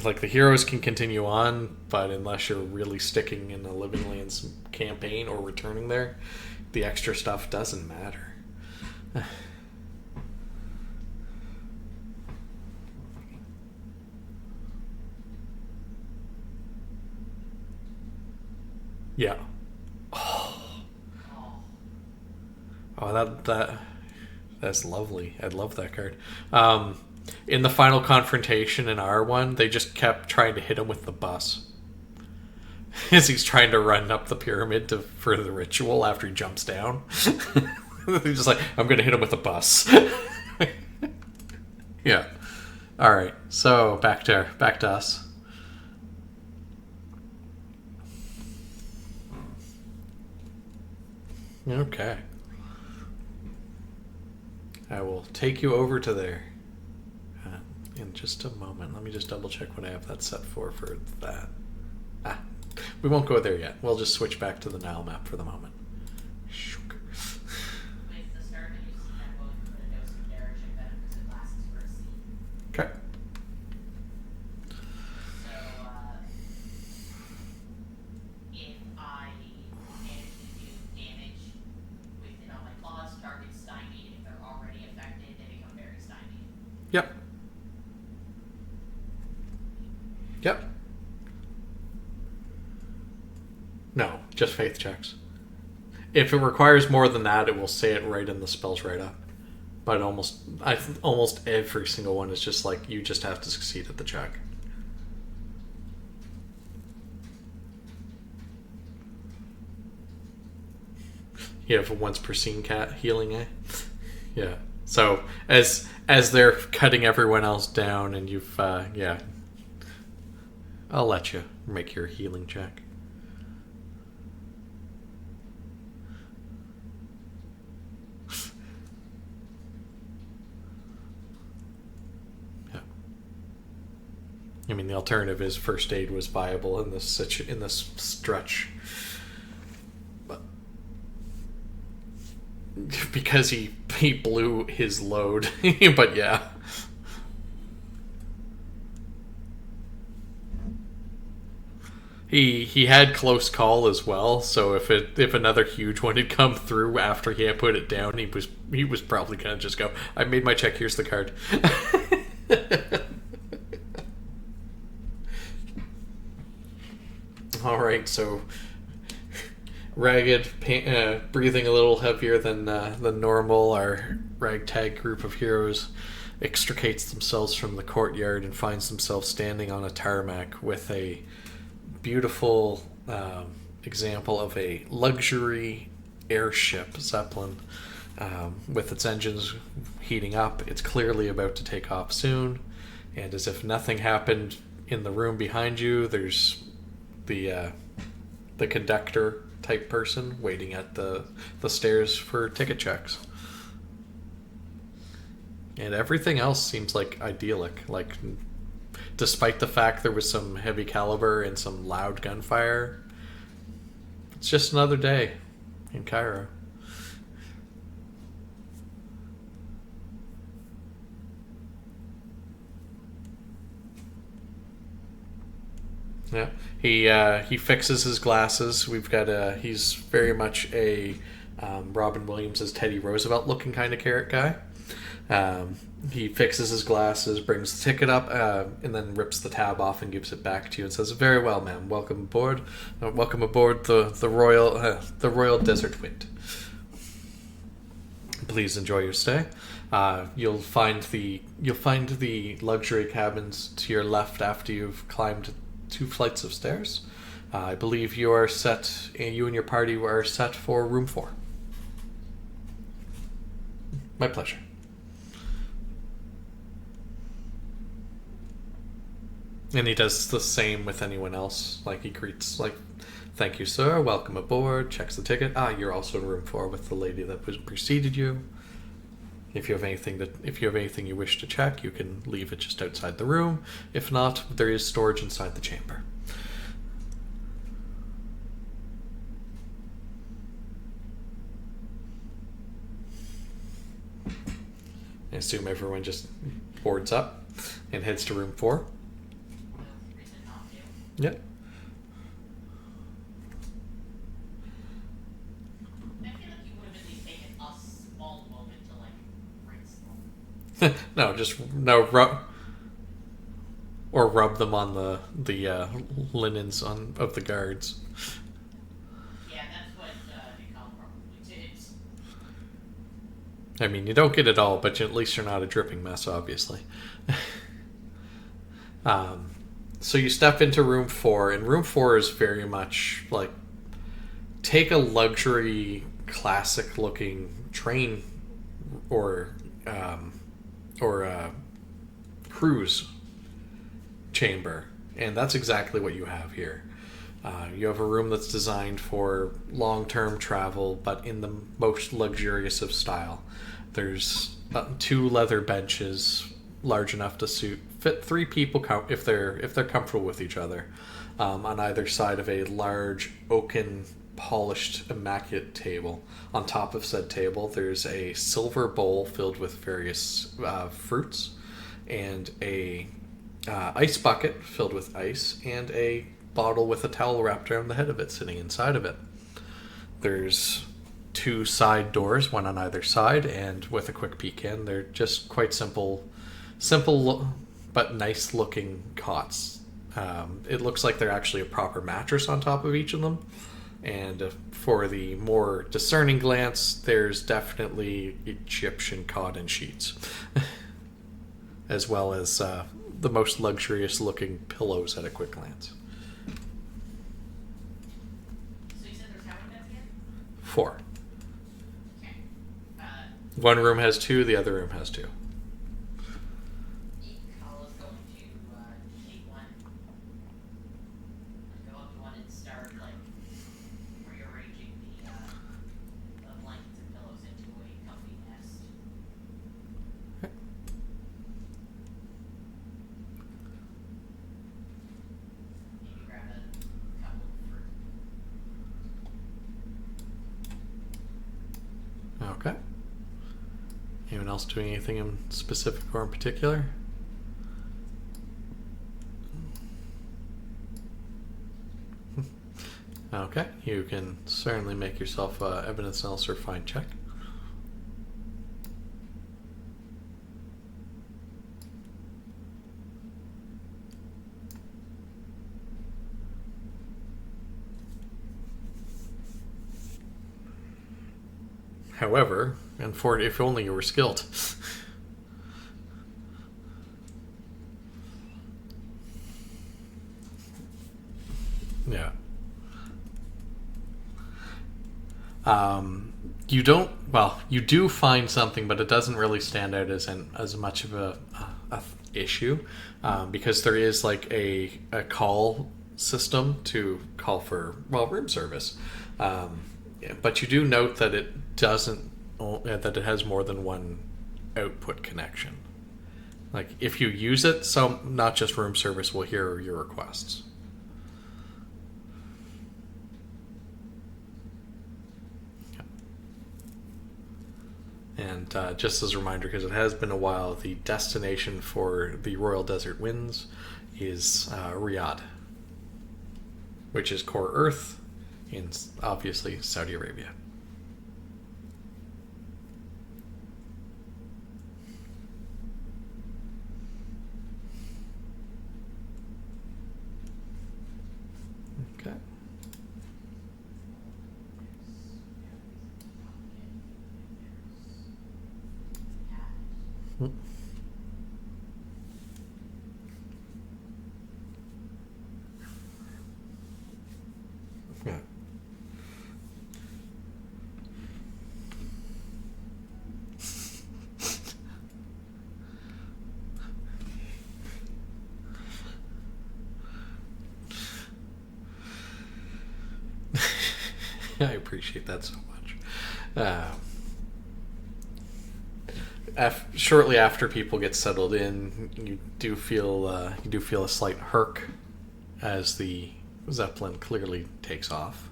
Like, the heroes can continue on, but unless you're really sticking in the Living Lands campaign or returning there, the extra stuff doesn't matter. Yeah. Oh, that's lovely. I love that card. In the final confrontation in R1, they just kept trying to hit him with the bus as he's trying to run up the pyramid for the ritual after he jumps down. He's just like, I'm going to hit him with a bus. Yeah. All right. So back to us. Okay. I will take you over to there in just a moment. Let me just double check what I have that set for that. We won't go there yet. We'll just switch back to the Nile map for the moment. With the start menu, that will put a dose of direction better because it lasts for a scene. Okay. So, if I manage to do damage with it on my claws, targets stymied. If they're already affected, they become very stymied. Yep. Yep. No, just faith checks. If it requires more than that, it will say it right in the spells write up. But almost every single one is just like, you just have to succeed at the check. You have a once per scene cat healing, eh? Yeah. So as they're cutting everyone else down, and you've yeah, I'll let you make your healing check. Yeah. I mean, the alternative is first aid was viable in this stretch, but because he blew his load. But yeah. He had close call as well, so if another huge one had come through after he had put it down, he was probably gonna just go, I made my check, here's the card. Alright, so Ragged, breathing a little heavier than normal, our ragtag group of heroes extricates themselves from the courtyard and finds themselves standing on a tarmac with a beautiful example of a luxury airship, Zeppelin, with its engines heating up. It's clearly about to take off soon, and as if nothing happened in the room behind you, there's the conductor type person waiting at the stairs for ticket checks. And everything else seems like idyllic. Like, despite the fact there was some heavy caliber and some loud gunfire, it's just another day in Cairo. Yeah, he fixes his glasses. We've got he's very much a Robin Williams as Teddy Roosevelt looking kind of carrot guy. He fixes his glasses, brings the ticket up, and then rips the tab off and gives it back to you and says, "Very well, ma'am. Welcome aboard. Welcome aboard the Royal Desert Wind. Please enjoy your stay. You'll find the luxury cabins to your left after you've climbed 2 flights of stairs. I believe you and your party are set for room 4. My pleasure." And he does the same with anyone else. Like, he greets, like, "Thank you, sir. Welcome aboard." Checks the ticket. You're also in room 4 with the lady that preceded you. If you have anything you wish to check, you can leave it just outside the room. If not, there is storage inside the chamber. I assume everyone just boards up and heads to room 4. No reason not to. Yep. I feel like you would have at least taken a small moment to like rinse them. Rub them on the linens of the guards. Yeah, that's what Nicole probably did. I mean, you don't get it all, but at least you're not a dripping mess, obviously. So you step into room 4, and room 4 is very much like, take a luxury, classic-looking train or cruise chamber, and that's exactly what you have here. You have a room that's designed for long-term travel, but in the most luxurious of style. There's 2 leather benches, large enough to fit 3 people if they're comfortable with each other, on either side of a large oaken, polished, immaculate table. On top of said table, there's a silver bowl filled with various fruits, and a ice bucket filled with ice, and a bottle with a towel wrapped around the head of it sitting inside of it. There's 2 side doors, one on either side, and with a quick peek in, they're just quite simple but nice looking cots. It looks like they're actually a proper mattress on top of each of them, and for the more discerning glance, there's definitely Egyptian cotton sheets, as well as the most luxurious looking pillows at a quick glance. So you said there's how many beds again? 4. Okay. One room has 2, the other room has 2. Call is going to take one. Go up to one and start like rearranging the blankets and pillows into a comfy nest. Maybe grab a couple of fruit. Okay. Anyone else doing anything in specific or in particular? Okay, you can certainly make yourself evidence analysis or find check. However, and for if only you were skilled. Yeah. You don't. Well, you do find something, but it doesn't really stand out as much of a issue, because there is like a call system to call for room service. Yeah, but you do note that it doesn't that it has more than one output connection. Like if you use it, so not just room service will hear your requests. And just as a reminder, because it has been a while, the destination for the Royal Desert Winds is Riyadh. which is core Earth in obviously Saudi Arabia. Okay. Hmm. Yeah. I appreciate that so much. Shortly after people get settled in, you do feel a slight herc as the Zeppelin clearly takes off,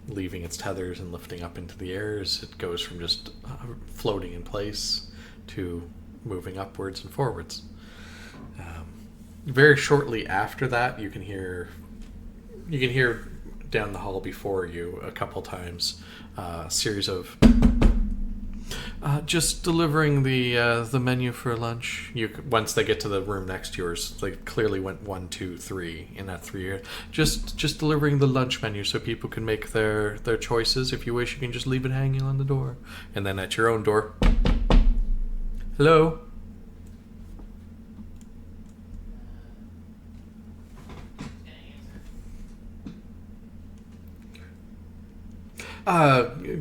leaving its tethers and lifting up into the air as it goes from just floating in place to moving upwards and forwards. Very shortly after that, you can hear down the hall before you a couple times a series of just delivering the menu for lunch. Once they get to the room next to yours, they clearly went 1, 2, 3 in that 3 just delivering the lunch menu so people can make their choices. If you wish, you can just leave it hanging on the door, and then at your own door, hello.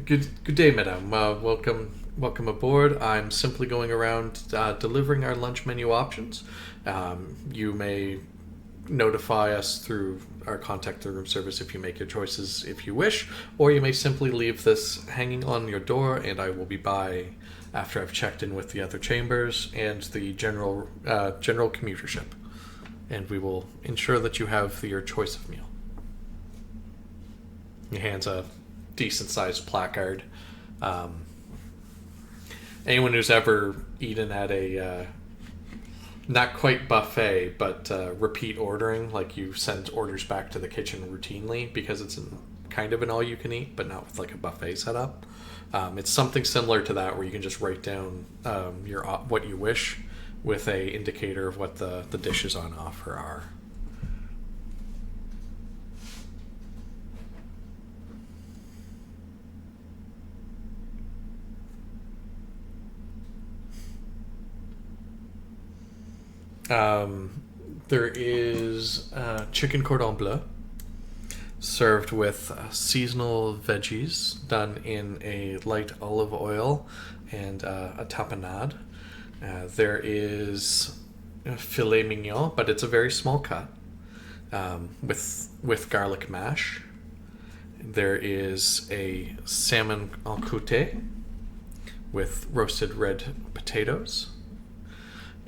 Good day, madam. Welcome aboard. I'm simply going around delivering our lunch menu options. You may notify us through our contact the room service if you make your choices if you wish, or you may simply leave this hanging on your door, and I will be by after I've checked in with the other chambers and the general commutership, and we will ensure that you have your choice of meal. He hands a decent-sized placard. Anyone who's ever eaten at a not quite buffet, but repeat ordering, like you send orders back to the kitchen routinely because it's kind of an all-you-can-eat, but not with like a buffet setup. It's something similar to that, where you can just write down what you wish with a indicator of what the dishes on offer are. There is chicken cordon bleu served with seasonal veggies done in a light olive oil and a tapenade. There is filet mignon, but it's a very small cut with garlic mash. There is a salmon en croûte with roasted red potatoes.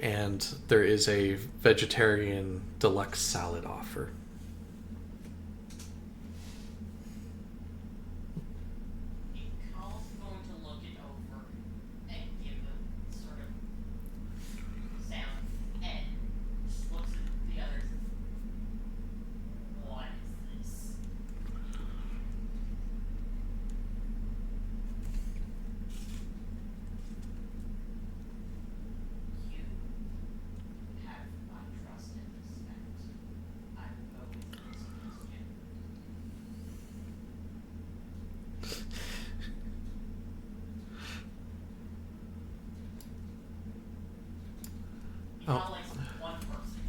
And there is a vegetarian deluxe salad offer. Carl's going to look it over and give a sort of sound and just looks at the others. What is this? You have my trust and respect. I will go with this question. Oh. Not like one person.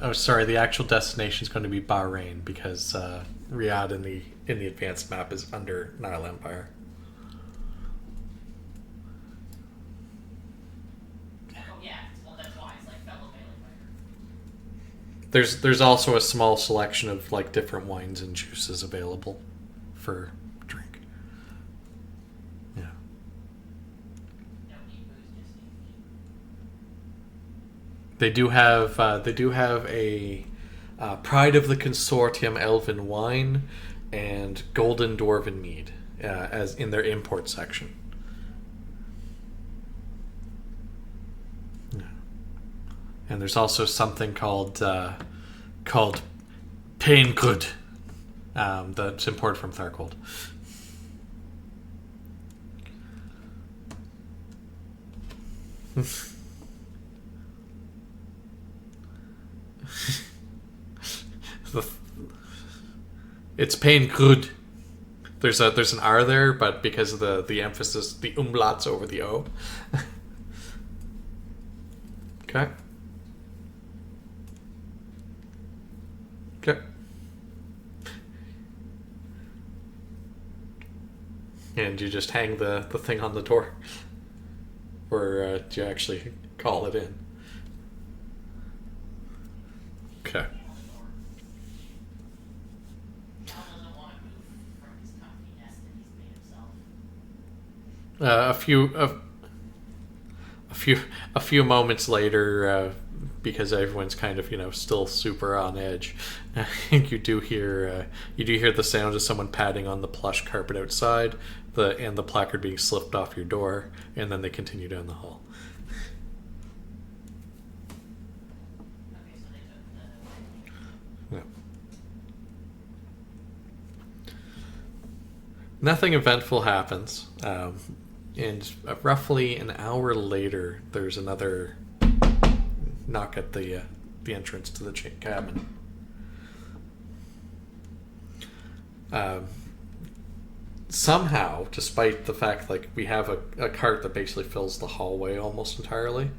Oh, sorry. The actual destination is going to be Bahrain because Riyadh in the advanced map is under Nile Empire. Oh yeah, well that's why it's like fellow Bailey fighter. There's also a small selection of like different wines and juices available for drink. Yeah. Don't need booze, just need meat. They do have a Pride of the Consortium Elven wine and Golden Dwarven mead as in their import section. Yeah. And there's also something called pain good. That's imported from Tharcold. It's pain good. There's an R there, but because of the emphasis, the umlauts over the O. Okay. Okay. And you just hang the thing on the door? Or do you actually call it in? Okay. Cal doesn't want to move from his comfy nest that he's made himself. A few moments later, because everyone's kind of still super on edge, you do hear the sound of someone patting on the plush carpet outside, and the placard being slipped off your door, and then they continue down the hall. Okay, so they took the. Yeah. Nothing eventful happens, and roughly an hour later, there's another knock at the entrance to the cabin. Somehow, despite the fact we have a cart that basically fills the hallway almost entirely,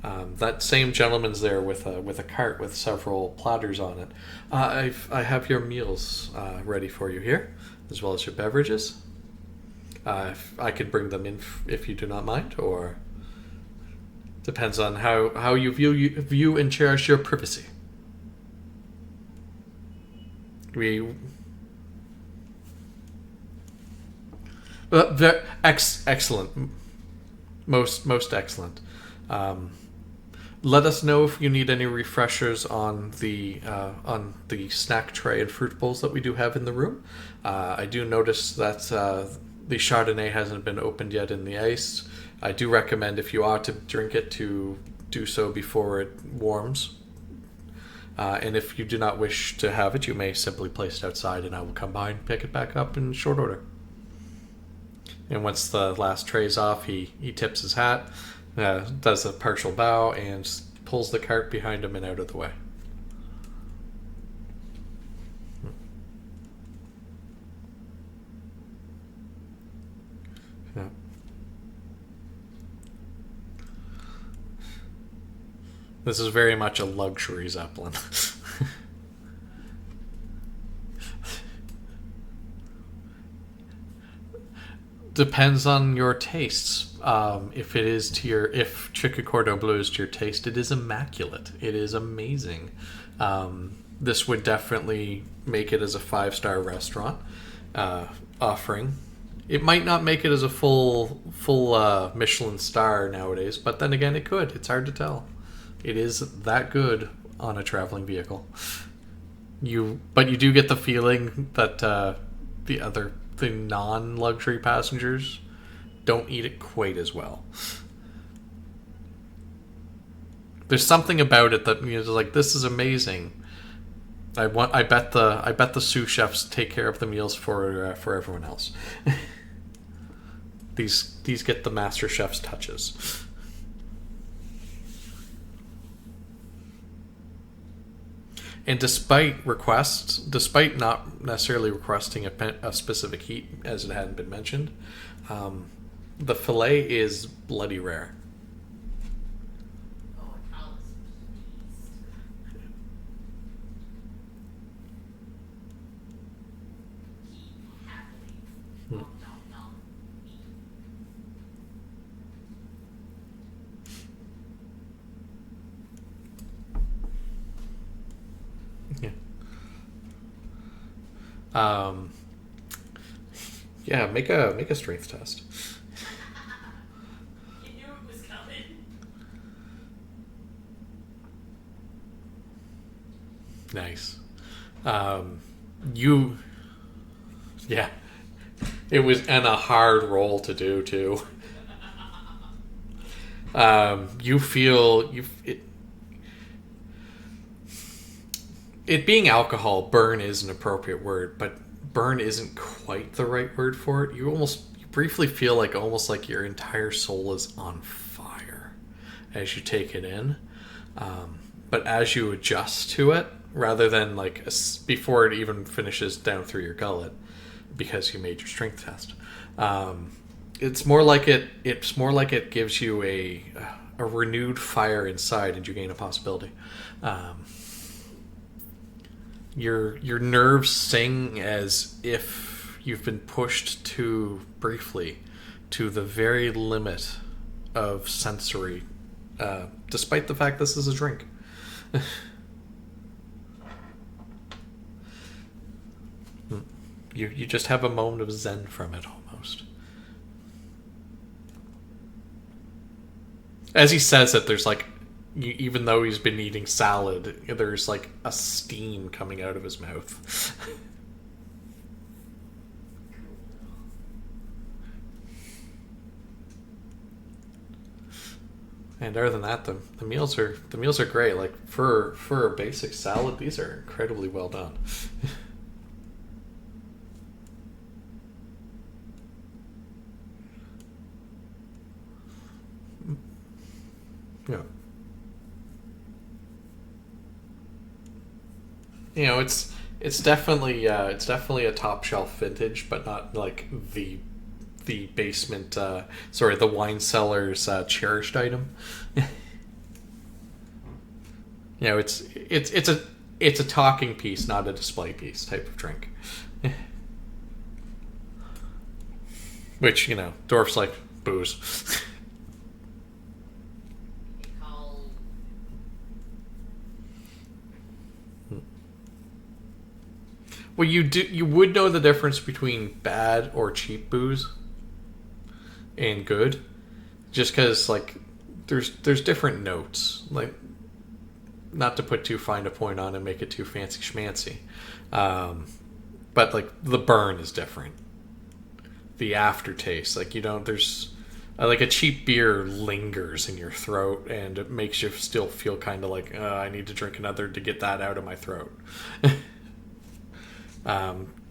that same gentleman's there with a cart with several platters on it. I have your meals ready for you here, as well as your beverages. If I could bring them in if you do not mind, or depends on how you view and cherish your privacy. Excellent, most excellent. Let us know if you need any refreshers on the snack tray and fruit bowls that we do have in the room. I do notice that the Chardonnay hasn't been opened yet in the ice. I do recommend, if you are to drink it, to do so before it warms. And if you do not wish to have it, you may simply place it outside, and I will come by and pick it back up in short order. And once the last tray's off, he tips his hat, does a partial bow, and pulls the cart behind him and out of the way. Yeah. This is very much a luxury Zeppelin. Depends on your tastes. If Chicken Cordon Bleu is to your taste, it is immaculate. It is amazing. This would definitely make it as a 5-star restaurant offering. It might not make it as a full Michelin star nowadays, but then again, it could. It's hard to tell. It is that good on a traveling vehicle. But you do get the feeling that the non-luxury passengers don't eat it quite as well. There's something about it that this is amazing. I bet the sous chefs take care of the meals for everyone else. These get the master chef's touches. And despite not necessarily requesting a specific heat, as it hadn't been mentioned, the fillet is bloody rare. Oh, Cal is pleased. He happily nom nom eat. Yeah. Yeah. Make a strength test. You knew it was coming. Nice. Yeah. It was a hard roll to do too. You feel it being alcohol, burn is an appropriate word, but burn isn't quite the right word for it. You briefly feel like almost like your entire soul is on fire as you take it in. But as you adjust to it, rather than like before it even finishes down through your gullet, because you made your strength test, it's more like it. It's more like it gives you a renewed fire inside, and you gain a possibility. Your nerves sing as if you've been pushed too briefly to the very limit of sensory, despite the fact this is a drink. You just have a moment of zen from it almost. As he says it, there's like, even though he's been eating salad, there's like a steam coming out of his mouth. And other than that, the meals are great. Like for a basic salad, these are incredibly well done. Yeah. It's definitely a top shelf vintage, but not like the basement the wine cellar's cherished item. It's a talking piece, not a display piece type of drink. Which, Dorf's like booze. Well, you would know the difference between bad or cheap booze and good, just because like there's different notes. Like, not to put too fine a point on and make it too fancy schmancy, but like the burn is different. The aftertaste, like there's like a cheap beer lingers in your throat and it makes you still feel kind of like I need to drink another to get that out of my throat.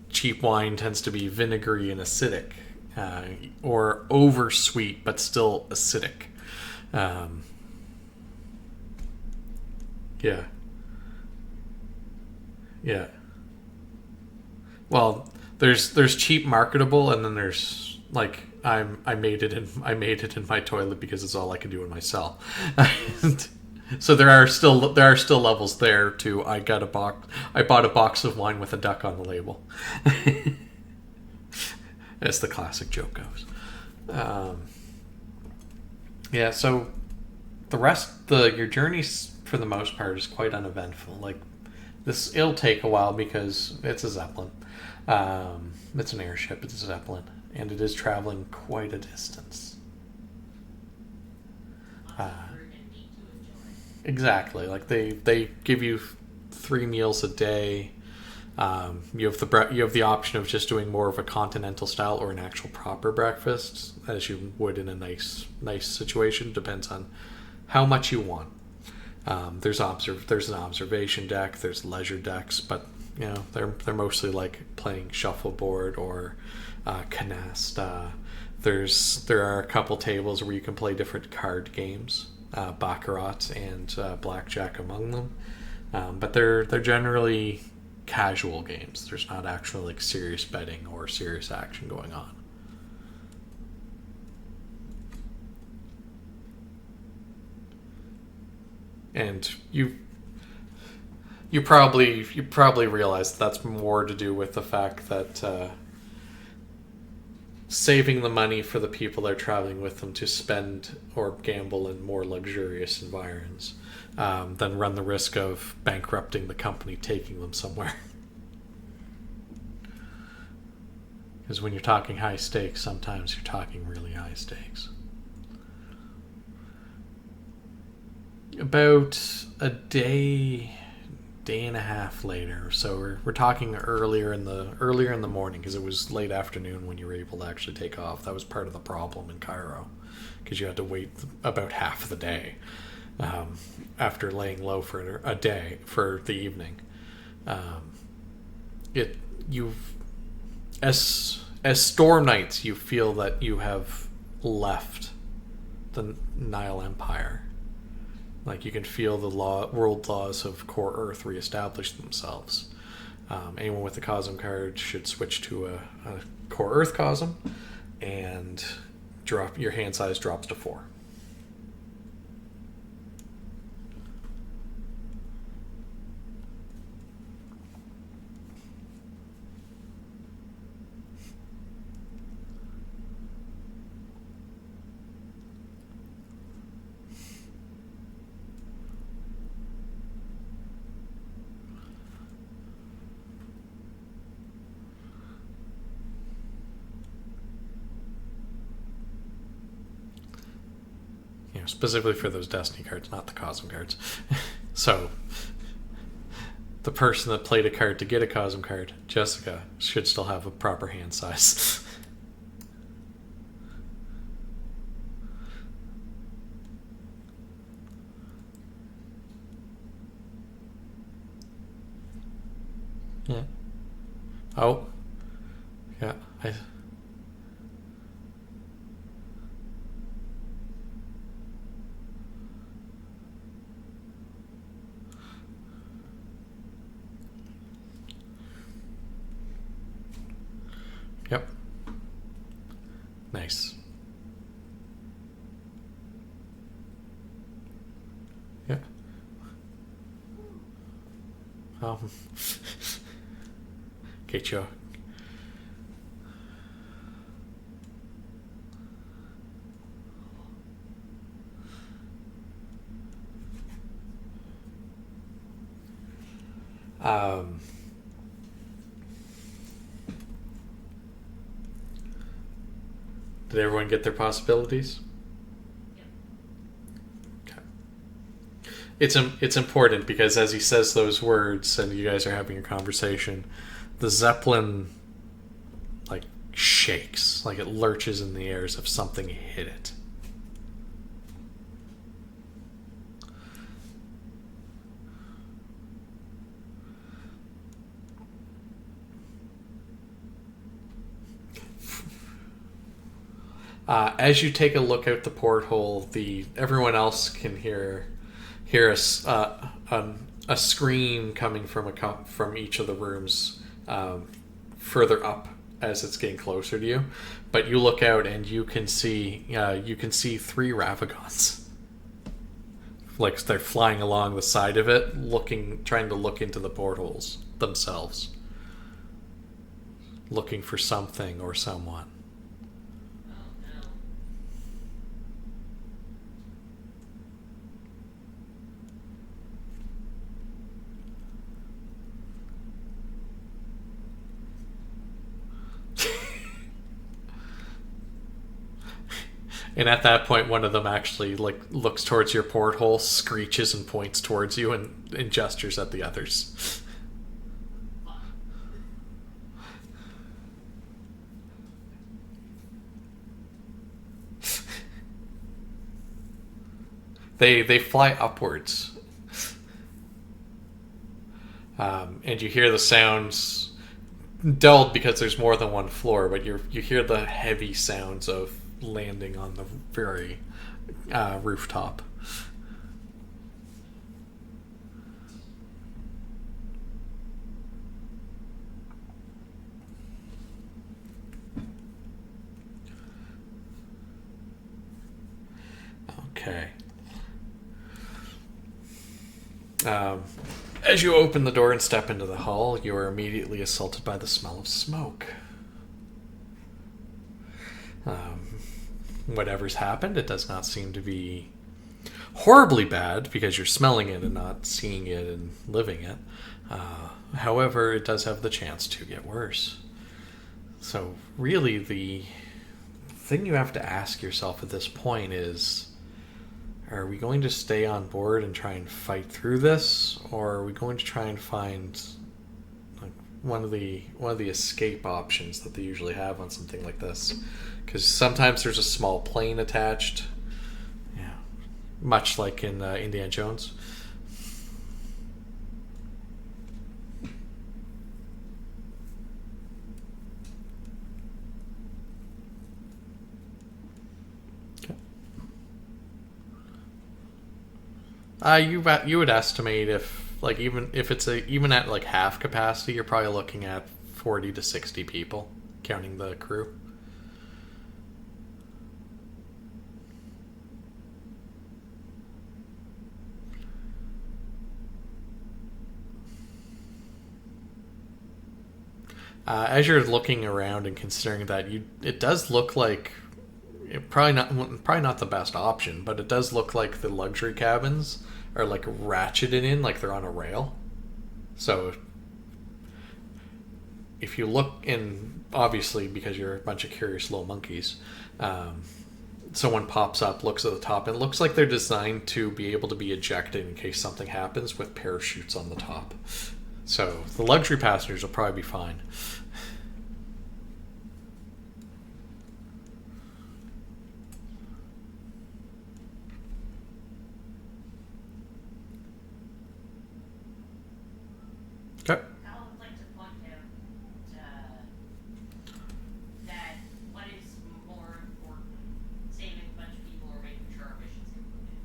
Cheap wine tends to be vinegary and acidic, or oversweet but still acidic. Yeah. Yeah. Well, there's cheap marketable, and then there's like I made it in my toilet because it's all I can do in my cell. So there are still levels there too. I bought a box of wine with a duck on the label. As the classic joke goes. Yeah, so your journey for the most part is quite uneventful. Like it'll take a while because it's a Zeppelin. It's an airship, it's a Zeppelin, and it is traveling quite a distance. Exactly. Like they give you 3 meals a day. You have the option of just doing more of a continental style or an actual proper breakfast, as you would in a nice situation. Depends on how much you want. There's an observation deck. There's leisure decks, but they're mostly like playing shuffleboard or canasta. There are a couple tables where you can play different card games. Baccarat and blackjack among them, but they're generally casual games. There's not actually like serious betting or serious action going on. And you probably realize that's more to do with the fact that saving the money for the people they're traveling with them to spend or gamble in more luxurious environs, than run the risk of bankrupting the company taking them somewhere. Because when you're talking high stakes, sometimes you're talking really high stakes. About a day and a half later, so we're talking earlier in the morning, because it was late afternoon when you were able to actually take off. That was part of the problem in Cairo, because you had to wait about half the day, after laying low for a day for the evening. Um, it you've as Storm Knights, you feel that you have left the Nile Empire. Like you can feel the world laws of Core Earth reestablish themselves. Anyone with the Cosm card should switch to a Core Earth Cosm, and drop your hand size drops to 4. Specifically for those Destiny cards, not the Cosm cards. So, the person that played a card to get a Cosm card, Jessica, should still have a proper hand size. Yeah. Oh. Yeah. Yep. Nice. Yeah. Okay, Joe. Did everyone get their possibilities? Yep. Okay. It's important because as he says those words and you guys are having a conversation, the Zeppelin like shakes, like it lurches in the air as if something hit it. As you take a look out the porthole, everyone else can hear a scream coming from each of the rooms further up as it's getting closer to you. But you look out and you can see 3 Ravagons, like they're flying along the side of it, trying to look into the portholes themselves, looking for something or someone. And at that point, one of them actually looks towards your porthole, screeches, and points towards you, and gestures at the others. They fly upwards, and you hear the sounds dulled because there's more than one floor, but you hear the heavy sounds of landing on the very rooftop. Okay. As you open the door and step into the hall, you are immediately assaulted by the smell of smoke. Whatever's happened, it does not seem to be horribly bad because you're smelling it and not seeing it and living it. However, it does have the chance to get worse. So really the thing you have to ask yourself at this point is, are we going to stay on board and try and fight through this, or are we going to try and find one of the escape options that they usually have on something like this? Because sometimes there's a small plane attached, much like in Indiana Jones. You would estimate if like even if it's even at like half capacity, you're probably looking at 40 to 60 people, counting the crew. As you're looking around and considering that, it does look like probably not the best option, but it does look like the luxury cabins are like ratcheted in, like they're on a rail. So if you look in, obviously because you're a bunch of curious little monkeys, someone pops up, looks at the top, and it looks like they're designed to be able to be ejected in case something happens with parachutes on the top. So the luxury passengers will probably be fine. Okay. I would like to point out that what is more important, saving a bunch of people or making sure our mission's completed?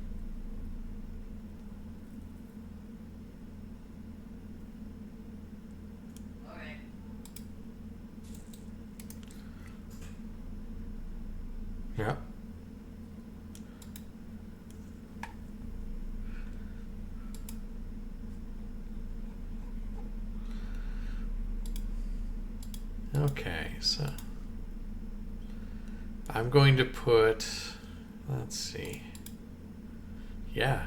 Okay. Yeah. Okay, so I'm going to put, let's see. Yeah.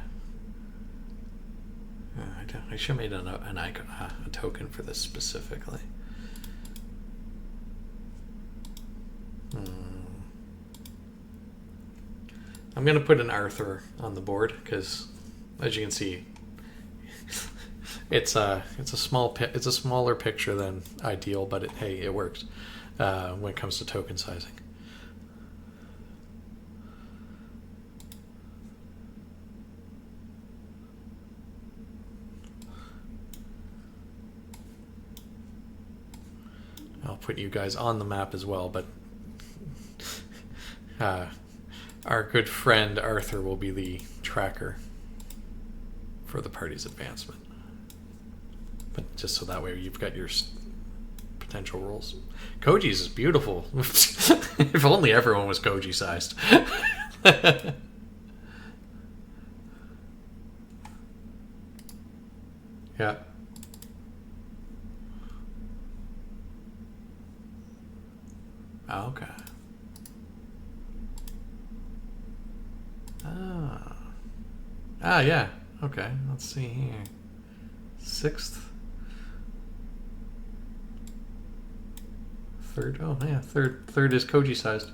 I should have made an icon, a token for this specifically. I'm going to put an Arthur on the board because, as you can see, it's a smaller picture than ideal, but hey, it works when it comes to token sizing. I'll put you guys on the map as well, but our good friend Arthur will be the tracker for the party's advancement. But just so that way you've got your potential roles. Koji's is beautiful. If only everyone was Koji sized. Yeah. Okay. Yeah. Okay. Let's see here. 6th. 3rd. Oh yeah, third is Koji sized.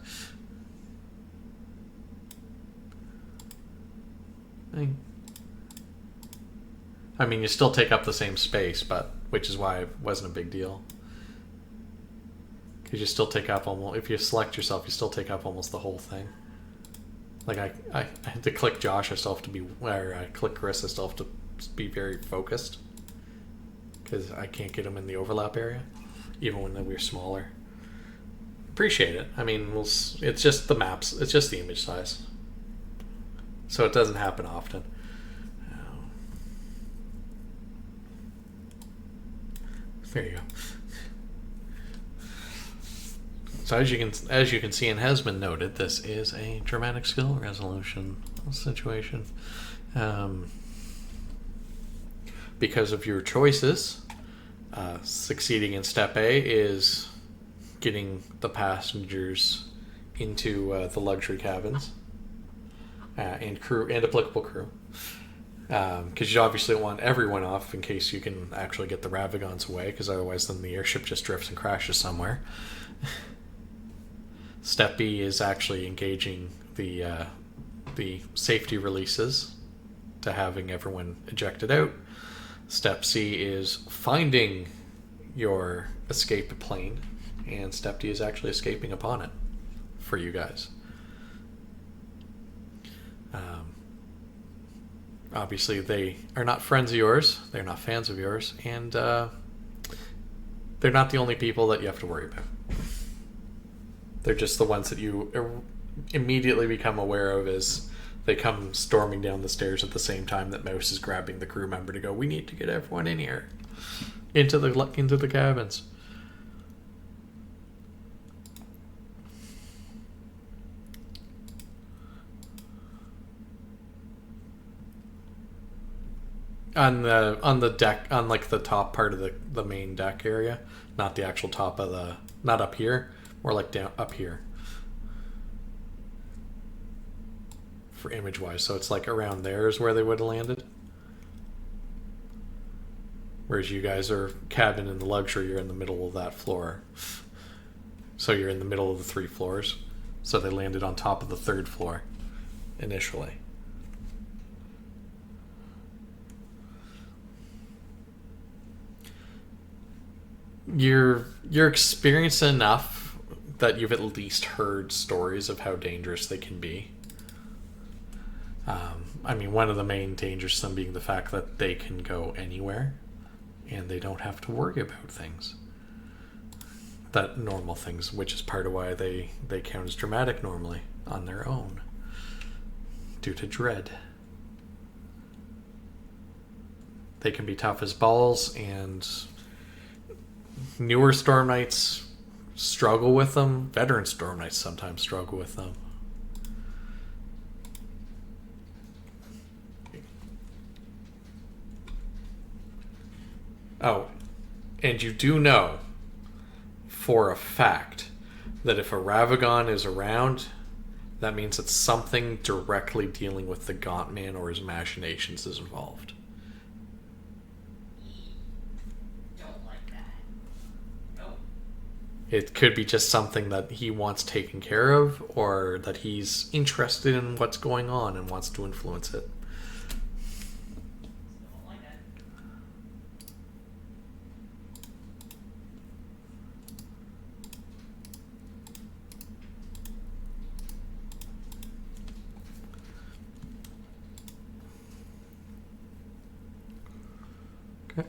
I mean, you still take up the same space, but which is why it wasn't a big deal. Because you still take up almost, if you select yourself, you still take up almost the whole thing. Like I had to click Josh, I still have to be, or I click Chris, I still have to be very focused. Because I can't get them in the overlap area, even when we're smaller. Appreciate it. I mean, it's just the maps, it's just the image size. So it doesn't happen often. There you go. So as you can see and has been noted, this is a dramatic skill resolution situation. Because of your choices, succeeding in step A is getting the passengers into the luxury cabins and crew and applicable crew. Because you obviously want everyone off in case you can actually get the Ravagons away, because otherwise then the airship just drifts and crashes somewhere. Step B is actually engaging the safety releases to having everyone ejected out. Step C is finding your escape plane, and Step D is actually escaping upon it for you guys. Obviously, they are not friends of yours, they're not fans of yours, and they're not the only people that you have to worry about. They're just the ones that you immediately become aware of as They come storming down the stairs at the same time that Mouse is grabbing the crew member to go, we need to get everyone in here. Into the cabins. On the deck, on like the top part of the main deck area, not the actual top of the, not up here, more like down up here. For image wise, so it's like around there is where they would have landed. Whereas you guys are cabin in the luxury, you're in the middle of that floor. So you're in the middle of the 3 floors. So they landed on top of the 3rd floor initially. You're experienced enough that you've at least heard stories of how dangerous they can be. I mean, one of the main dangers to them being the fact that they can go anywhere and they don't have to worry about things. That normal things, which is part of why they count as dramatic normally on their own. Due to dread. They can be tough as balls, and newer Storm Knights struggle with them. Veteran Storm Knights sometimes struggle with them. Oh, and you do know for a fact that if a Ravagon is around, that means that something directly dealing with the Gaunt Man or his machinations is involved. Don't like that. Nope. It could be just something that he wants taken care of, or that he's interested in what's going on and wants to influence it. Don't like that. Okay.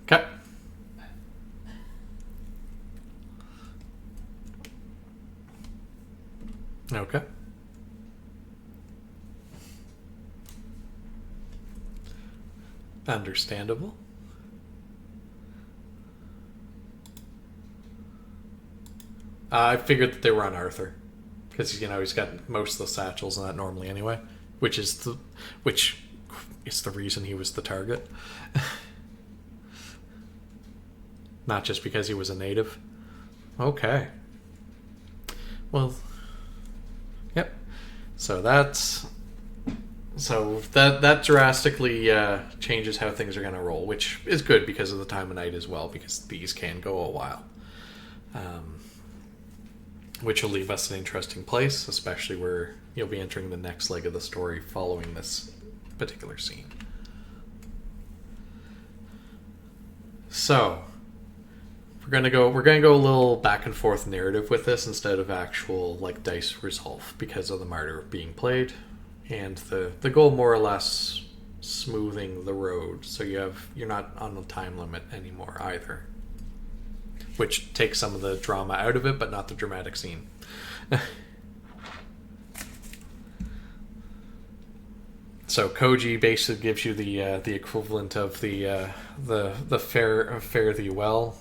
Okay. Okay. Understandable. I figured that they were on Arthur, because he's got most of the satchels and that normally anyway, which is the reason he was the target. Not just because he was a native. Okay. Well, yep. So that drastically changes how things are going to roll, which is good because of the time of night as well, because these can go a while. Which will leave us in an interesting place, especially where you'll be entering the next leg of the story following this particular scene. So we're gonna go a little back and forth narrative with this instead of actual like dice resolve because of the martyr being played, and the goal more or less smoothing the road so you're not on a time limit anymore either, which takes some of the drama out of it, but not the dramatic scene. So Koji basically gives you the equivalent of the fare thee well,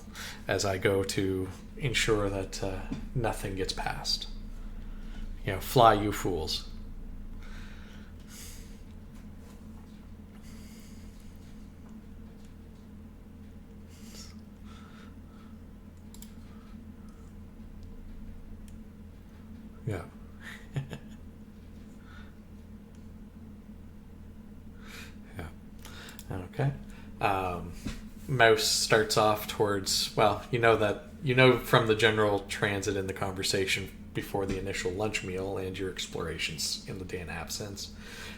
as I go to ensure that nothing gets past. Fly, you fools. Yeah. Yeah. Okay. Mouse starts off towards, well, from the general transit in the conversation before the initial lunch meal and your explorations in the day and a half since,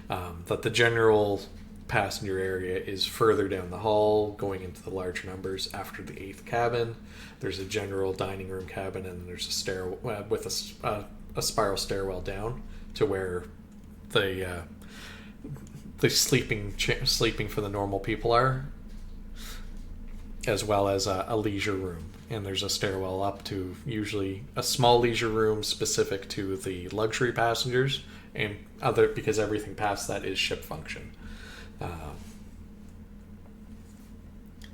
that the general passenger area is further down the hall, going into the larger numbers after the 8th cabin. There's a general dining room cabin, and there's a stairwell with a spiral stairwell down to where the sleeping for the normal people are, as well as a leisure room. And there's a stairwell up to usually a small leisure room specific to the luxury passengers, and other, because everything past that is ship function.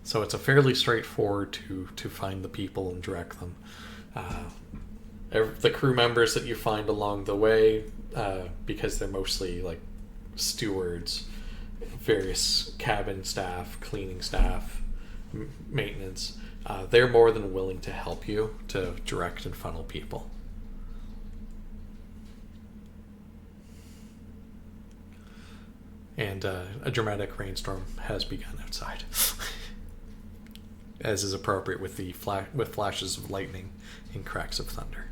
So it's a fairly straightforward to find the people and direct them. The crew members that you find along the way, because they're mostly like stewards, various cabin staff, cleaning staff, maintenance, they're more than willing to help you to direct and funnel people. And a dramatic rainstorm has begun outside, as is appropriate with the with flashes of lightning and cracks of thunder.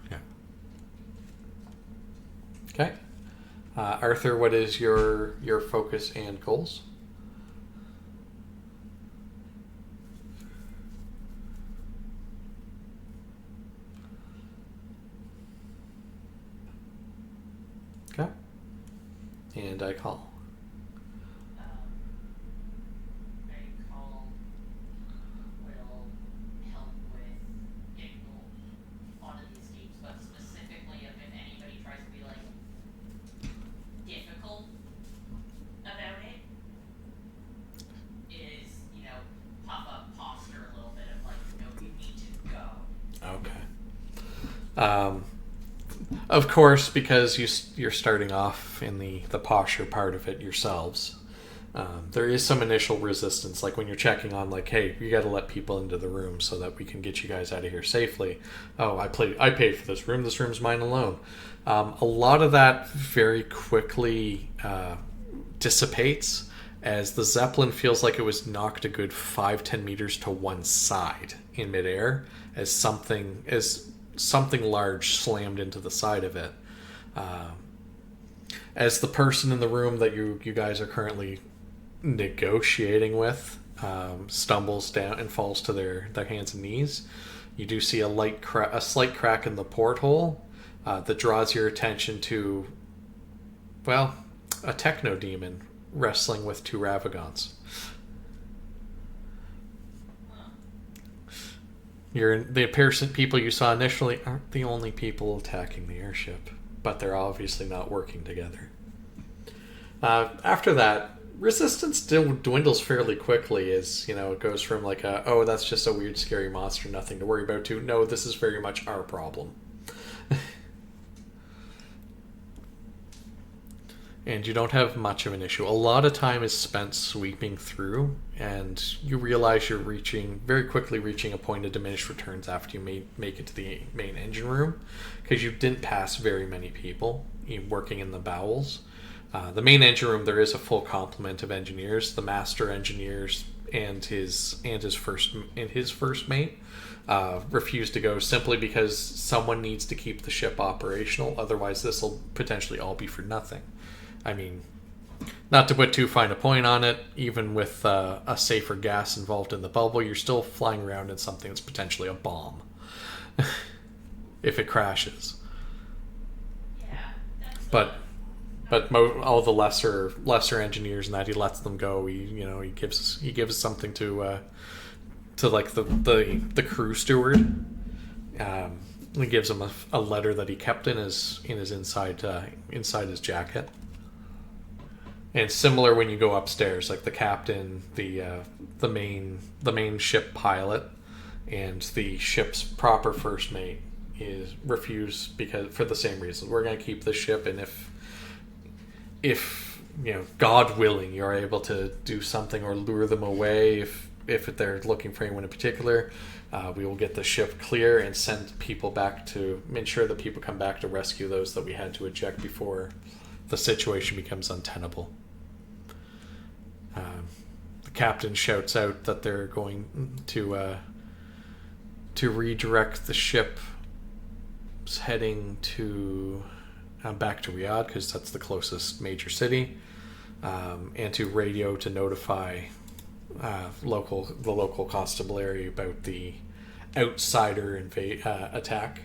Yeah. Okay. Arthur, what is your focus and goals? Okay. And I call. I call will help with getting onto the escapes, but specifically if anybody tries to be like difficult about it, is, puff up posture a little bit of like, you need to go. Okay. Of course, because you're starting off in the posture part of it yourselves, there is some initial resistance, like when you're checking on, like, hey, you got to let people into the room so that we can get you guys out of here safely. Oh, I paid for this room. This room's mine alone. A lot of that very quickly dissipates as the Zeppelin feels like it was knocked a good 5-10 meters to one side in midair as something large slammed into the side of it. As the person in the room that you guys are currently negotiating with stumbles down and falls to their hands and knees, you do see a slight crack in the porthole that draws your attention to, well, a techno demon wrestling with 2 Ravagons. The people you saw initially aren't the only people attacking the airship, but they're obviously not working together. After that, resistance still dwindles fairly quickly as, it goes from like oh, that's just a weird scary monster, nothing to worry about, to no, this is very much our problem. And you don't have much of an issue. A lot of time is spent sweeping through, and you realize you're very quickly reaching a point of diminished returns after you make it to the main engine room, because you didn't pass very many people working in the bowels. The main engine room, there is a full complement of engineers. The master engineers and his first mate refuse to go simply because someone needs to keep the ship operational. Otherwise, this will potentially all be for nothing. I mean, not to put too fine a point on it, even with a safer gas involved in the bubble, you're still flying around in something that's potentially a bomb if it crashes. Yeah, But all the lesser engineers and that, he lets them go. He gives something to like the crew steward. He gives him a letter that he kept in his inside his jacket. And similar when you go upstairs, like the captain, the main ship pilot, and the ship's proper first mate is refused because for the same reason. We're going to keep the ship, and if God willing, you're able to do something or lure them away, if they're looking for anyone in particular, we will get the ship clear and send people back to ensure that people come back to rescue those that we had to eject before the situation becomes untenable. The captain shouts out that they're going to to redirect the ship heading to back to Riyadh, because that's the closest major city, and to radio to notify the local constabulary about the outsider attack.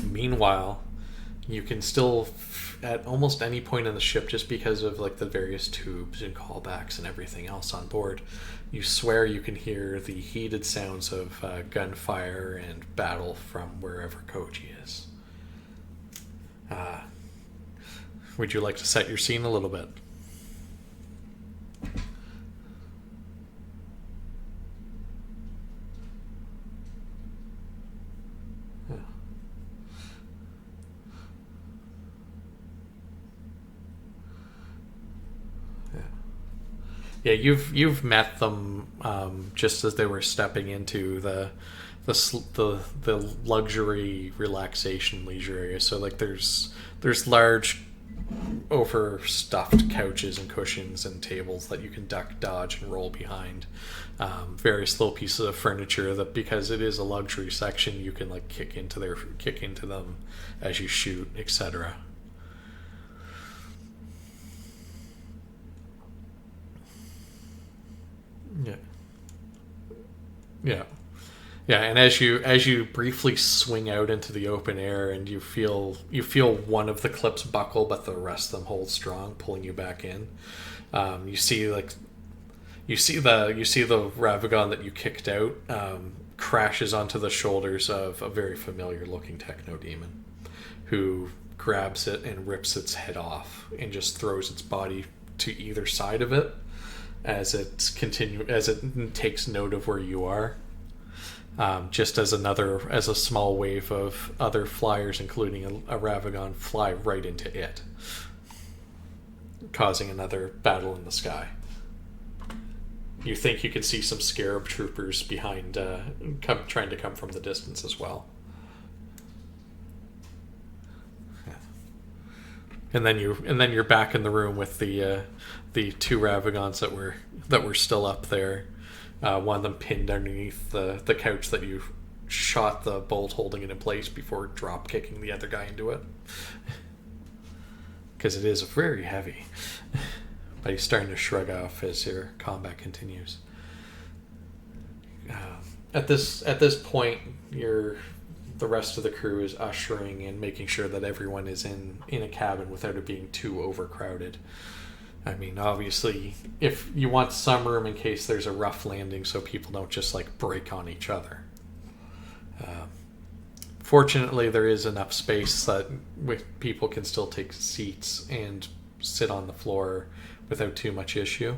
Meanwhile, you can still, at almost any point in the ship, just because of like the various tubes and callbacks and everything else on board, you swear you can hear the heated sounds of gunfire and battle from wherever Koji is. Would you like to set your scene a little bit? Yeah, you've met them just as they were stepping into the luxury relaxation leisure area. So like there's large overstuffed couches and cushions and tables that you can duck, dodge, and roll behind. Various little pieces of furniture that, because it is a luxury section, you can like kick into them as you shoot, etc. Yeah. Yeah. Yeah, and as you briefly swing out into the open air, and you feel one of the clips buckle, but the rest of them hold strong, pulling you back in. You see the Ravagon that you kicked out crashes onto the shoulders of a very familiar looking techno demon, who grabs it and rips its head off and just throws its body to either side of it as it takes note of where you are. Just as a small wave of other flyers, including a Ravagon, fly right into it, causing another battle in the sky. You think you can see some Scarab troopers behind, trying to come from the distance as well. Yeah. And then you're back in the room with the two Ravagons that were still up there. One of them pinned underneath the couch that you shot the bolt holding it in place before drop kicking the other guy into it. Because it is very heavy. But he's starting to shrug off as your combat continues. At this point, the rest of the crew is ushering and making sure that everyone is in a cabin without it being too overcrowded. I mean, obviously, if you want some room in case there's a rough landing so people don't just, like, break on each other. Fortunately, there is enough space that people can still take seats and sit on the floor without too much issue.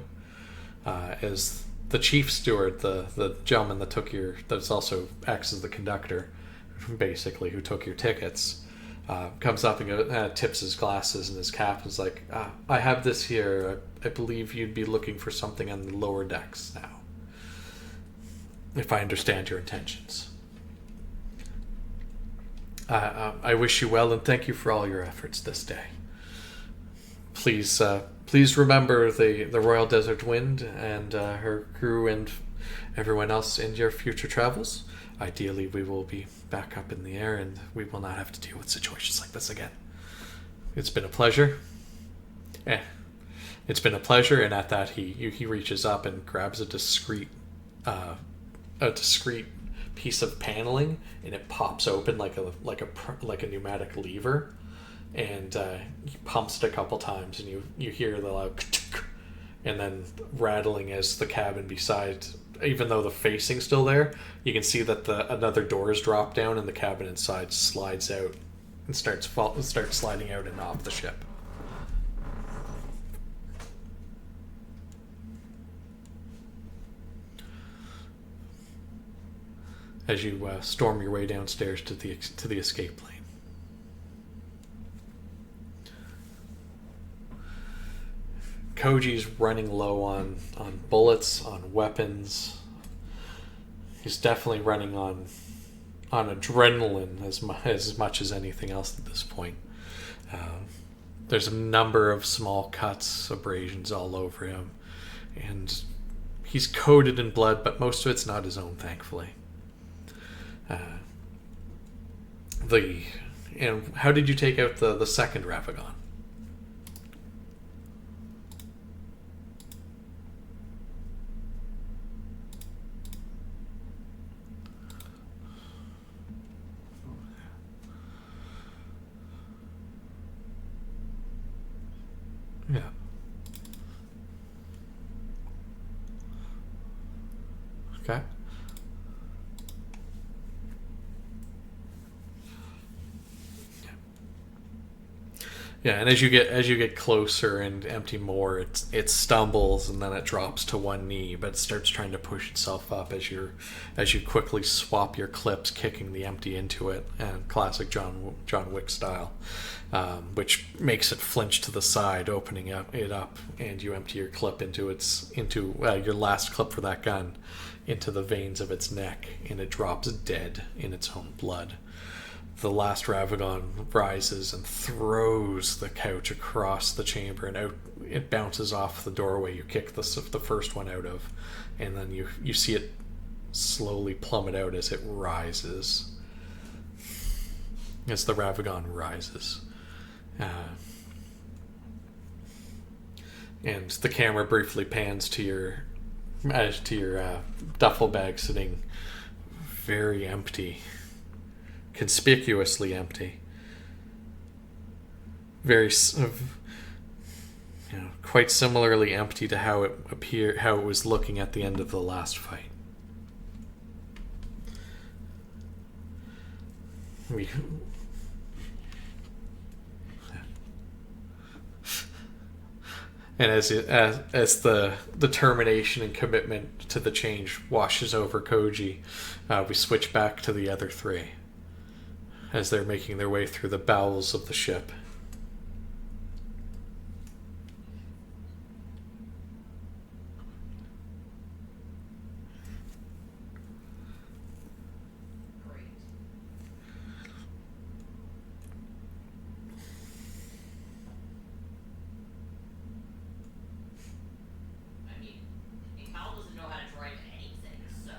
As the chief steward, the gentleman that's also acts as the conductor, basically, who took your tickets, comes up and tips his glasses and his cap and is like, I have this here. I believe you'd be looking for something on the lower decks now, if I understand your intentions. I wish you well and thank you for all your efforts this day. Please remember the Royal Desert Wind and her crew and everyone else in your future travels. Ideally, we will be back up in the air and we will not have to deal with situations like this again. It's been a pleasure. It's been a pleasure, and at that he reaches up and grabs a discreet piece of paneling, and it pops open like a pneumatic lever, and he pumps it a couple times, and you hear the loud and then rattling as the cabin beside. Even though the facing's still there, you can see that another doors drop down and the cabin inside slides out and starts sliding out and off the ship. As you storm your way downstairs to the escape lane. Koji's running low on bullets, on weapons. He's definitely running on adrenaline as much as anything else at this point. There's a number of small cuts, abrasions all over him, and he's coated in blood, but most of it's not his own, thankfully. And how did you take out the second Ravagon? Yeah. Okay. Yeah, and as you get closer and empty more, it stumbles and then it drops to one knee, but it starts trying to push itself up as you quickly swap your clips, kicking the empty into it, and classic John Wick style, which makes it flinch to the side, opening it up, and you empty your clip into your last clip for that gun into the veins of its neck, and it drops dead in its own blood. The last Ravagon rises and throws the couch across the chamber, and out it bounces off the doorway you kick the first one out of, and then you see it slowly plummet out as it rises, as the Ravagon rises. And the camera briefly pans to your duffel bag sitting very empty, conspicuously empty, very quite similarly empty to how it was looking at the end of the last fight. And as the determination and commitment to the change washes over Koji, we switch back to the other three as they're making their way through the bowels of the ship. Great. I mean, and Kyle doesn't know how to drive anything, so.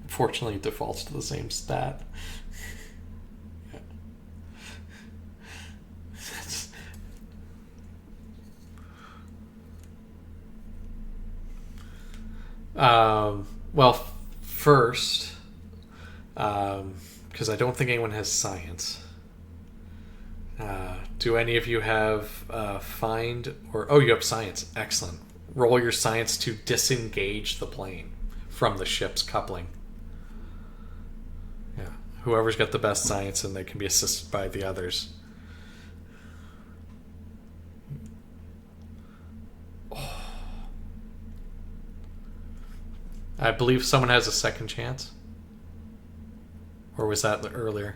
Fortunately, it defaults to the same stat. Well, first, because I don't think anyone has science. Do any of you have find or... Oh, you have science. Excellent. Roll your science to disengage the plane from the ship's coupling. Yeah. Whoever's got the best science, and they can be assisted by the others. Oh. I believe someone has a second chance. Or was that earlier?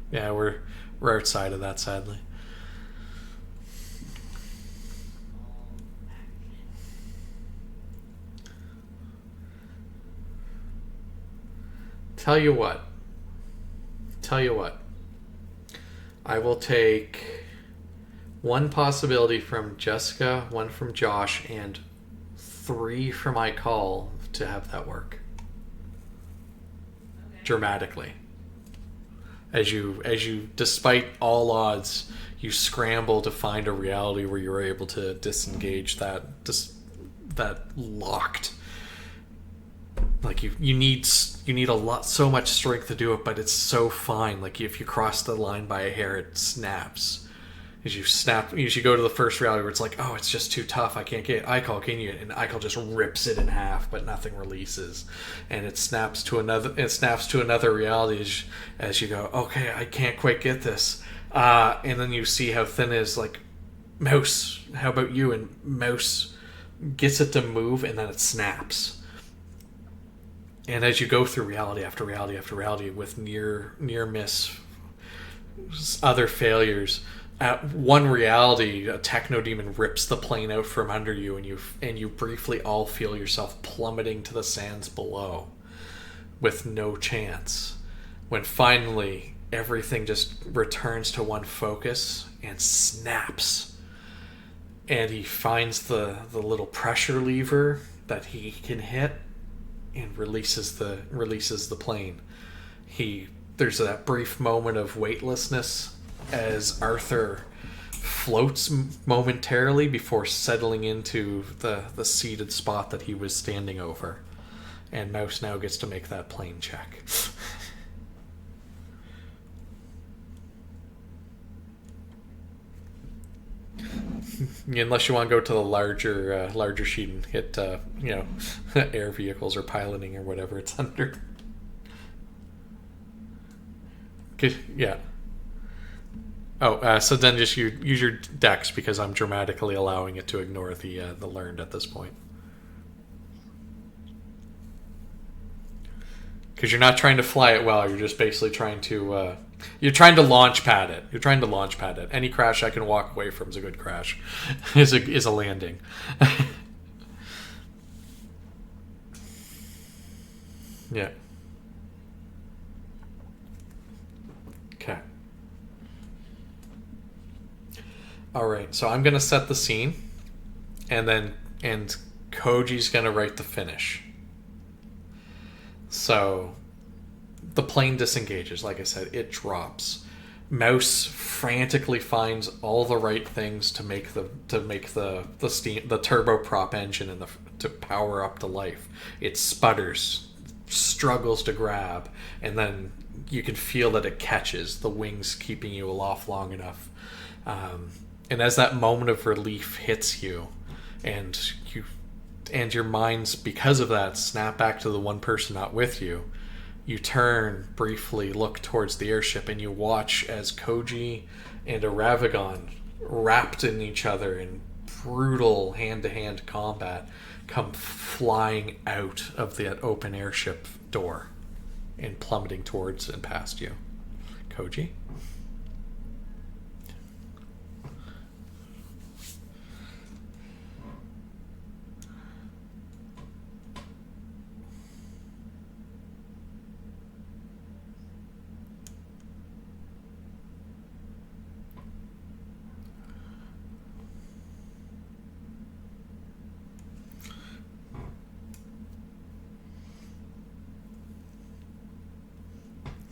Yeah, we're outside of that, sadly. Tell you what. I will take one possibility from Jessica, one from Josh, and 3 from my call to have that work. Okay. Dramatically. As you, despite all odds, you scramble to find a reality where you're able to disengage that locked. Like you need so much strength to do it, but it's so fine. Like if you cross the line by a hair, it snaps. As you go to the first reality where it's like, oh, it's just too tough. I can't get Icall, can you? And Icall just rips it in half, but nothing releases, and it snaps to another reality as you go, okay, I can't quite get this, and then you see how thin it is. Like, Mouse, how about you? And Mouse gets it to move, and then it snaps. And as you go through reality after reality after reality with near miss, other failures, at one reality, a techno demon rips the plane out from under you, and you briefly all feel yourself plummeting to the sands below, with no chance. When finally everything just returns to one focus and snaps. And he finds the little pressure lever that he can hit and releases the plane. There's that brief moment of weightlessness as Arthur floats momentarily before settling into the seated spot that he was standing over. And Mouse now gets to make that plane check. Unless you want to go to the larger sheet and hit air vehicles or piloting or whatever it's under. Yeah. Oh, so then just use your dex, because I'm dramatically allowing it to ignore the learned at this point. Because you're not trying to fly it well, you're just basically trying to launch pad it. You're trying to launch pad it. Any crash I can walk away from is a good crash. is a landing. Yeah. Okay. All right. So I'm gonna set the scene, and Koji's gonna write the finish. So the plane disengages. Like I said, it drops. Mouse frantically finds all the right things to make the turboprop engine to power up to life. It sputters, struggles to grab, and then you can feel that it catches, the wings keeping you aloft long enough. And as that moment of relief hits you, and your minds, because of that, snap back to the one person not with you, you turn briefly, look towards the airship, and you watch as Koji and Aravagon, wrapped in each other in brutal hand-to-hand combat, come flying out of that open airship door and plummeting towards and past you. Koji?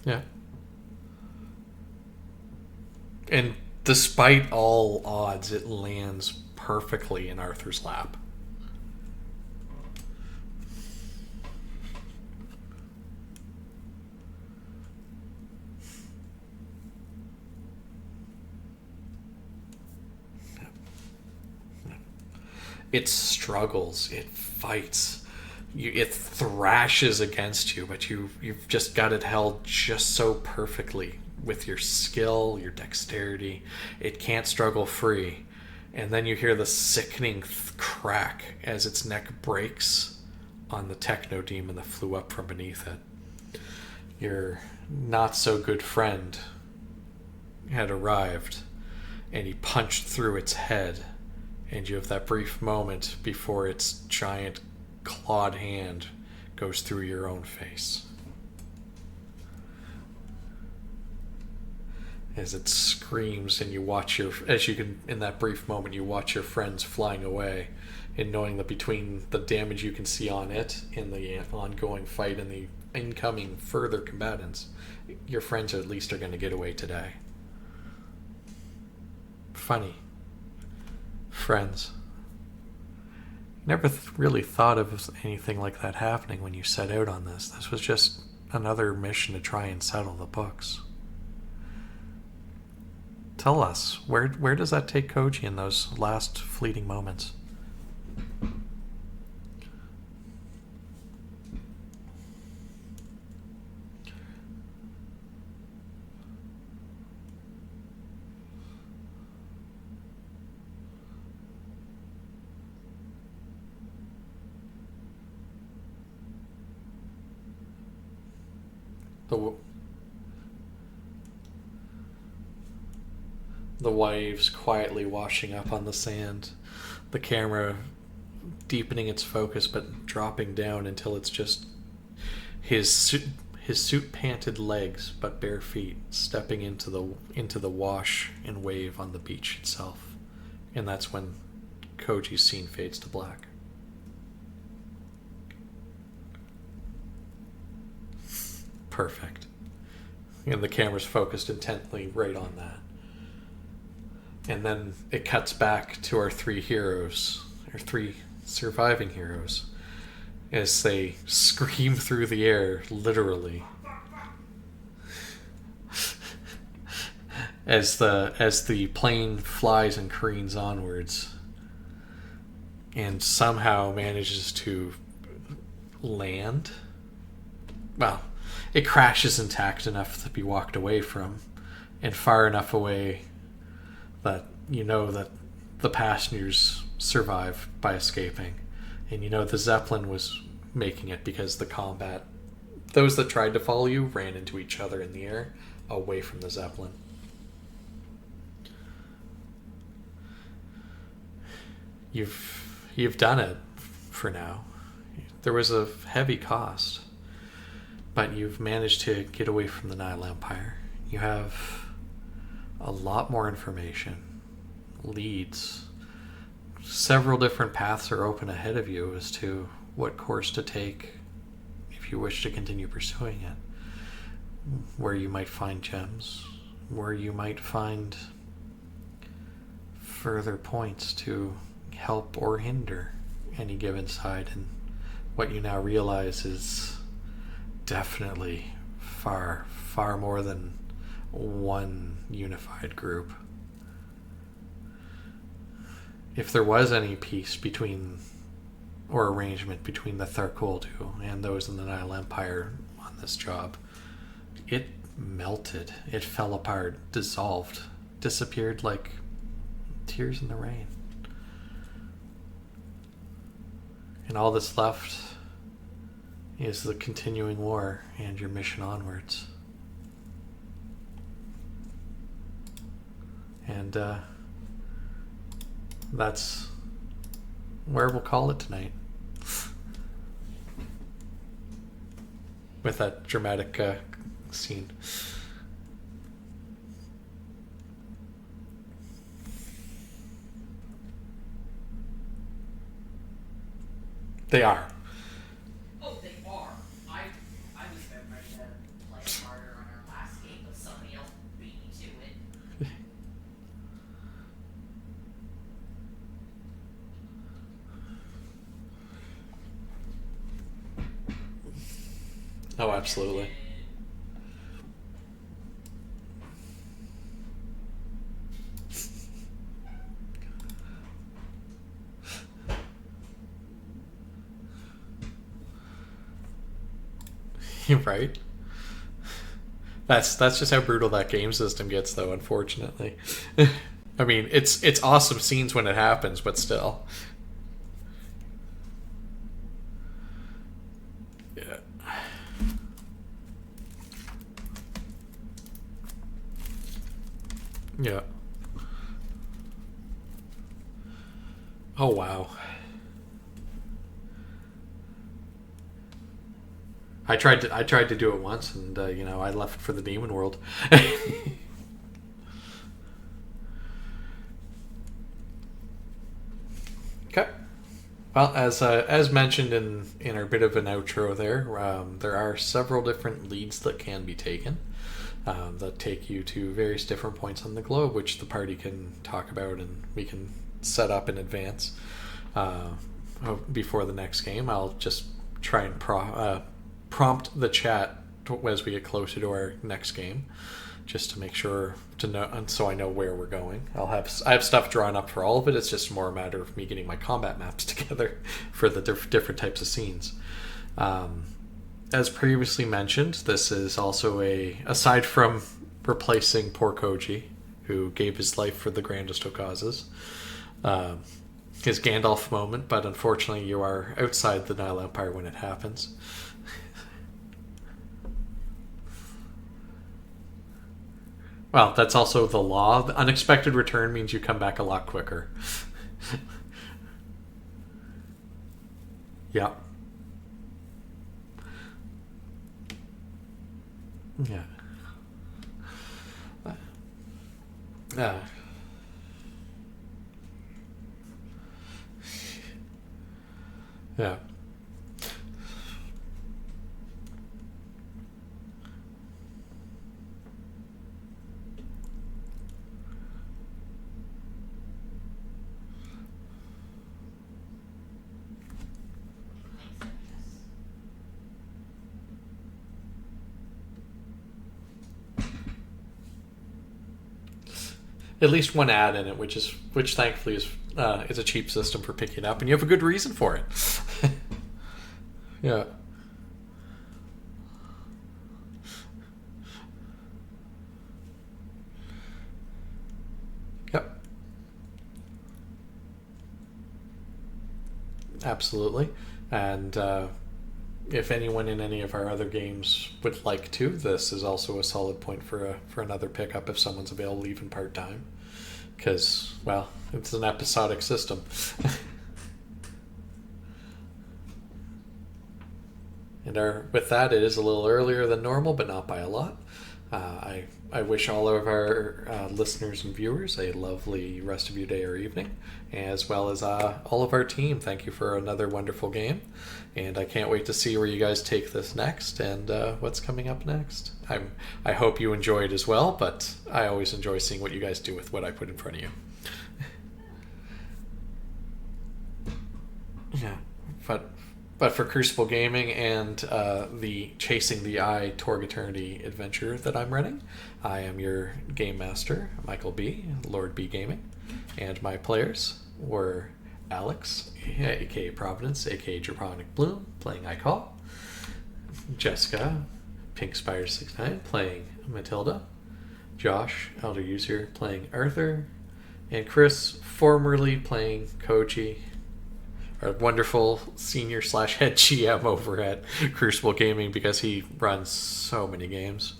Yeah. And despite all odds, it lands perfectly in Arthur's lap. It struggles, it fights, it thrashes against you, but you've just got it held just so perfectly with your skill, your dexterity. It can't struggle free. And then you hear the sickening crack as its neck breaks on the techno demon that flew up from beneath it. Your not so good friend had arrived, and he punched through its head. And you have that brief moment before its giant clawed hand goes through your own face. As it screams, and you watch in that brief moment, you watch your friends flying away, and knowing that between the damage you can see on it in the ongoing fight and the incoming further combatants, your friends at least are going to get away today. Funny. Friends. Never really thought of anything like that happening when you set out on this. This was just another mission to try and settle the books. Tell us, where does that take Koji in those last fleeting moments? The waves quietly washing up on the sand, the camera deepening its focus but dropping down until it's just his his suit-panted legs but bare feet stepping into the wash and wave on the beach itself. And that's when Koji's scene fades to black. Perfect. And the camera's focused intently right on that. And then it cuts back to our three heroes, our three surviving heroes, as they scream through the air, literally. As the plane flies and careens onwards, and somehow manages to land. Well, it crashes intact enough to be walked away from, and far enough away that you know that the passengers survive by escaping. And you know the Zeppelin was making it because the combat, those that tried to follow you ran into each other in the air away from the Zeppelin. You've done it for now. There was a heavy cost, but you've managed to get away from the Nile Empire. You have a lot more information, leads. Several different paths are open ahead of you as to what course to take if you wish to continue pursuing it. Where you might find gems, where you might find further points to help or hinder any given side. And what you now realize is definitely far, far more than one unified group. If there was any peace between, or arrangement between the Tharkoldu and those in the Nile Empire on this job, it melted, it fell apart, dissolved, disappeared like tears in the rain. And all that's left is the continuing war and your mission onwards. And that's where we'll call it tonight. With that dramatic scene. They are. Oh, they are. I was about ready to play harder on our last game, but somebody else beat me to it. Oh, absolutely. You're right. That's just how brutal that game system gets, though, unfortunately. I mean, it's awesome scenes when it happens, but still. Yeah. Yeah. Oh, wow. I tried to do it once, and I left for the demon world. Okay. Well, as mentioned in our bit of an outro there are several different leads that can be taken that take you to various different points on the globe, which the party can talk about and we can set up in advance before the next game. I'll just try and prompt the chat as we get closer to our next game, just to make sure to know, and so I know where we're going. I have stuff drawn up for all of it. It's just more a matter of me getting my combat maps together for the different types of scenes. As previously mentioned, this is also aside from replacing poor Koji, who gave his life for the grandest of causes, his Gandalf moment, but unfortunately you are outside the Nile Empire when it happens. Well, that's also the law. The unexpected return means you come back a lot quicker. Yeah. Yeah. Yeah. Yeah. Makes sense. At least one ad in it, which thankfully is a cheap system for picking up, and you have a good reason for it. Yeah. Yep. Absolutely. And if anyone in any of our other games would like to, this is also a solid point for another pickup if someone's available, even part time. Because, well, it's an episodic system. And with that, it is a little earlier than normal, but not by a lot. I wish all of our listeners and viewers a lovely rest of your day or evening, as well as all of our team. Thank you for another wonderful game, and I can't wait to see where you guys take this next and what's coming up next. I hope you enjoyed as well, but I always enjoy seeing what you guys do with what I put in front of you. Yeah, but for Crucible Gaming and the Chasing the Eye Torg Eternity adventure that I'm running, I am your game master, Michael B, Lord B Gaming, and my players were Alex, aka Providence, aka Draconic Bloom, playing I Call, Jessica, Pink Spider 69, playing Matilda, Josh, Elder User, playing Arthur, and Chris, formerly playing Koji, our wonderful senior / head GM over at Crucible Gaming, because he runs so many games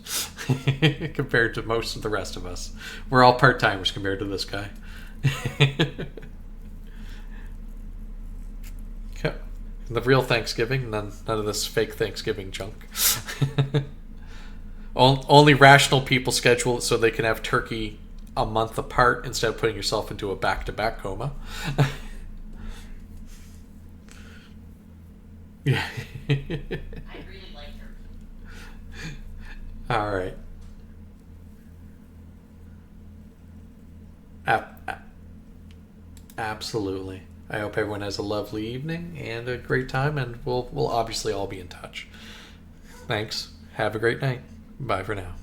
compared to most of the rest of us. We're all part-timers compared to this guy. Okay. The real Thanksgiving, none of this fake Thanksgiving junk. Only rational people schedule it so they can have turkey a month apart instead of putting yourself into a back-to-back coma. Yeah. I really like turkey. All right. Absolutely. I hope everyone has a lovely evening and a great time, and we'll obviously all be in touch. Thanks. Have a great night. Bye for now.